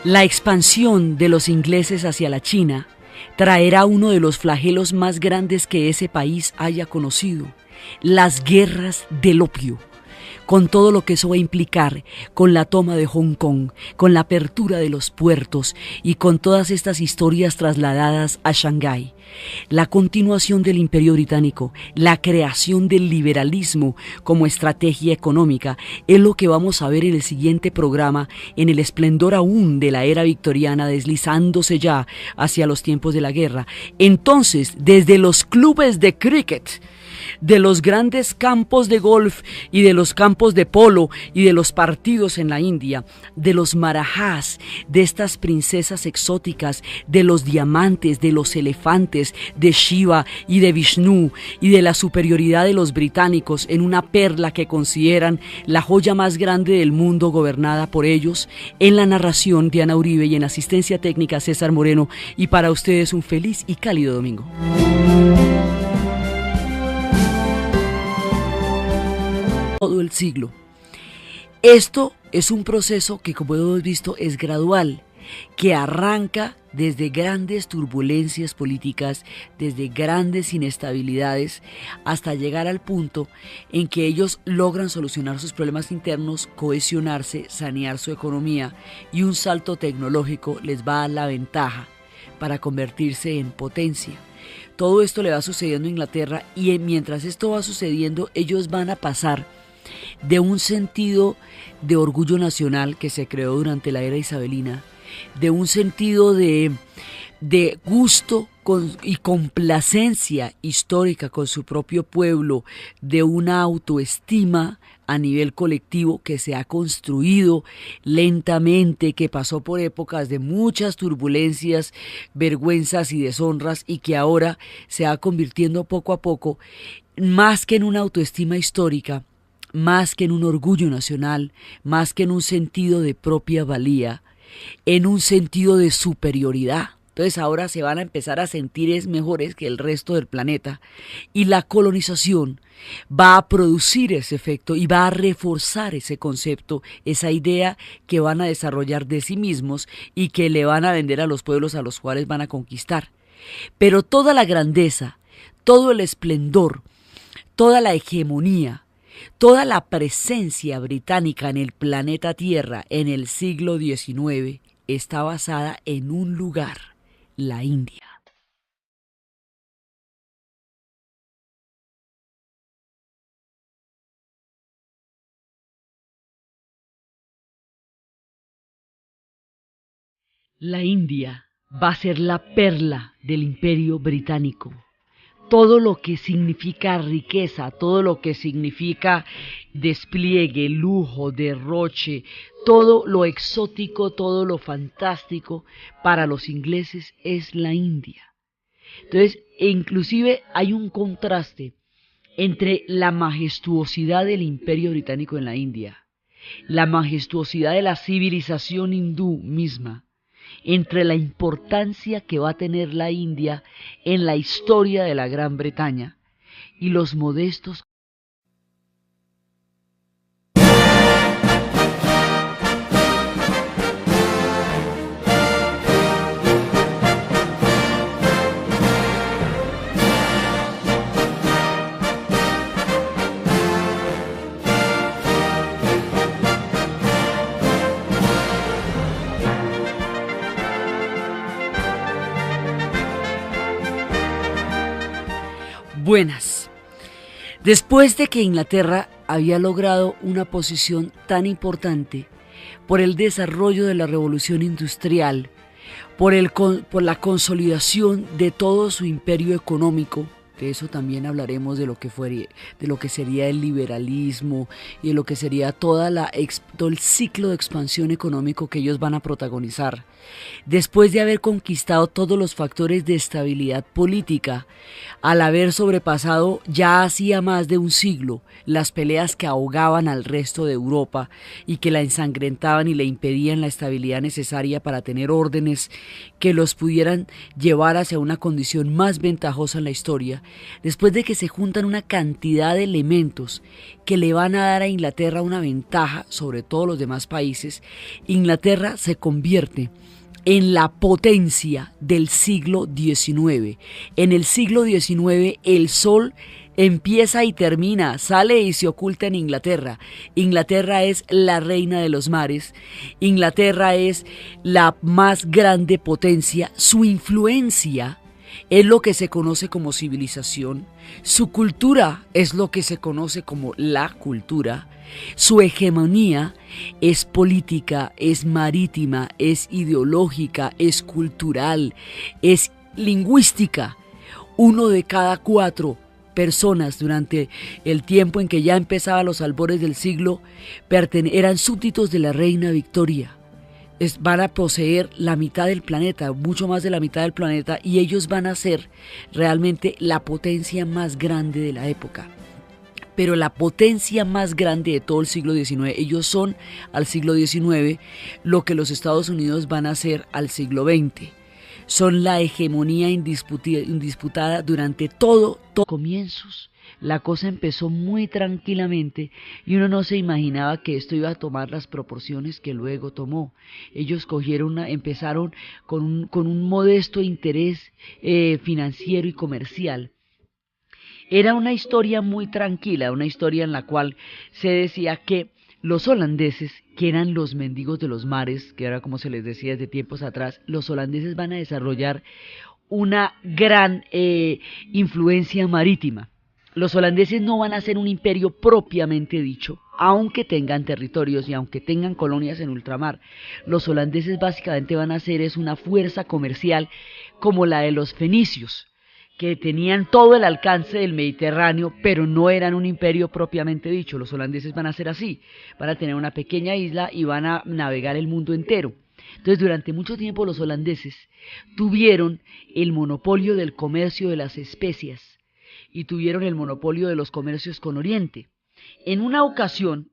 La expansión de los ingleses hacia la China traerá uno de los flagelos más grandes que ese país haya conocido: las guerras del opio, con todo lo que eso va a implicar, con la toma de Hong Kong, con la apertura de los puertos y con todas estas historias trasladadas a Shanghái. La continuación del Imperio Británico, la creación del liberalismo como estrategia económica, es lo que vamos a ver en el siguiente programa, en el esplendor aún de la era victoriana, deslizándose ya hacia los tiempos de la guerra. Entonces, desde los clubes de cricket, de los grandes campos de golf y de los campos de polo y de los partidos en la India, de los marajás, de estas princesas exóticas, de los diamantes, de los elefantes, de Shiva y de Vishnu, y de la superioridad de los británicos en una perla que consideran la joya más grande del mundo gobernada por ellos. En la narración, Diana Uribe, y en asistencia técnica, César Moreno, y para ustedes un feliz y cálido domingo. Todo el siglo. Esto es un proceso que, como hemos visto, es gradual, que arranca desde grandes turbulencias políticas, desde grandes inestabilidades, hasta llegar al punto en que ellos logran solucionar sus problemas internos, cohesionarse, sanear su economía, y un salto tecnológico les va a dar la ventaja para convertirse en potencia. Todo esto le va sucediendo a Inglaterra, y mientras esto va sucediendo, ellos van a pasar de un sentido de orgullo nacional que se creó durante la era isabelina, de un sentido de gusto y complacencia histórica con su propio pueblo, de una autoestima a nivel colectivo que se ha construido lentamente, que pasó por épocas de muchas turbulencias, vergüenzas y deshonras, y que ahora se va convirtiendo poco a poco, más que en una autoestima histórica, más que en un orgullo nacional, más que en un sentido de propia valía, en un sentido de superioridad. Entonces ahora se van a empezar a sentir mejores que el resto del planeta, y la colonización va a producir ese efecto y va a reforzar ese concepto, esa idea que van a desarrollar de sí mismos y que le van a vender a los pueblos a los cuales van a conquistar. Pero toda la grandeza, todo el esplendor, toda la hegemonía, toda la presencia británica en el planeta Tierra en el siglo XIX está basada en un lugar, la India. La India va a ser la perla del Imperio Británico. Todo lo que significa riqueza, todo lo que significa despliegue, lujo, derroche, todo lo exótico, todo lo fantástico para los ingleses es la India. Entonces, inclusive hay un contraste entre la majestuosidad del Imperio Británico en la India, la majestuosidad de la civilización hindú misma, entre la importancia que va a tener la India en la historia de la Gran Bretaña, y los modestos. Buenas. Después de que Inglaterra había logrado una posición tan importante por el desarrollo de la revolución industrial, por la consolidación de todo su imperio económico, de eso también hablaremos, de lo que sería el liberalismo y de lo que sería todo el ciclo de expansión económico que ellos van a protagonizar. Después de haber conquistado todos los factores de estabilidad política, al haber sobrepasado ya hacía más de un siglo las peleas que ahogaban al resto de Europa y que la ensangrentaban y le impedían la estabilidad necesaria para tener órdenes que los pudieran llevar hacia una condición más ventajosa en la historia, después de que se juntan una cantidad de elementos que le van a dar a Inglaterra una ventaja sobre todos los demás países, Inglaterra se convierte en la potencia del siglo XIX. En el siglo XIX el sol empieza y termina, sale y se oculta en Inglaterra. Inglaterra es la reina de los mares, Inglaterra es la más grande potencia, su influencia es lo que se conoce como civilización, su cultura es lo que se conoce como la cultura, su hegemonía es política, es marítima, es ideológica, es cultural, es lingüística. 1 de cada 4 personas durante el tiempo en que ya empezaba los albores del siglo eran súbditos de la reina Victoria. Van a poseer la mitad del planeta, mucho más de la mitad del planeta, y ellos van a ser realmente la potencia más grande de la época. Pero la potencia más grande de todo el siglo XIX, ellos son al siglo XIX lo que los Estados Unidos van a ser al siglo XX. Son la hegemonía indisputada durante todo comienzos. La cosa empezó muy tranquilamente y uno no se imaginaba que esto iba a tomar las proporciones que luego tomó. Ellos empezaron con un modesto interés financiero y comercial. Era una historia muy tranquila, una historia en la cual se decía que los holandeses, que eran los mendigos de los mares, que era como se les decía desde tiempos atrás, los holandeses van a desarrollar una gran influencia marítima. Los holandeses no van a ser un imperio propiamente dicho, aunque tengan territorios y aunque tengan colonias en ultramar. Los holandeses básicamente van a ser una fuerza comercial como la de los fenicios, que tenían todo el alcance del Mediterráneo, pero no eran un imperio propiamente dicho. Los holandeses van a ser así, van a tener una pequeña isla y van a navegar el mundo entero. Entonces, durante mucho tiempo los holandeses tuvieron el monopolio del comercio de las especias y tuvieron el monopolio de los comercios con Oriente. En una ocasión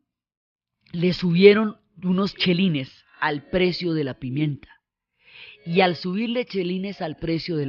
le subieron unos chelines al precio de la pimienta, y al subirle chelines al precio de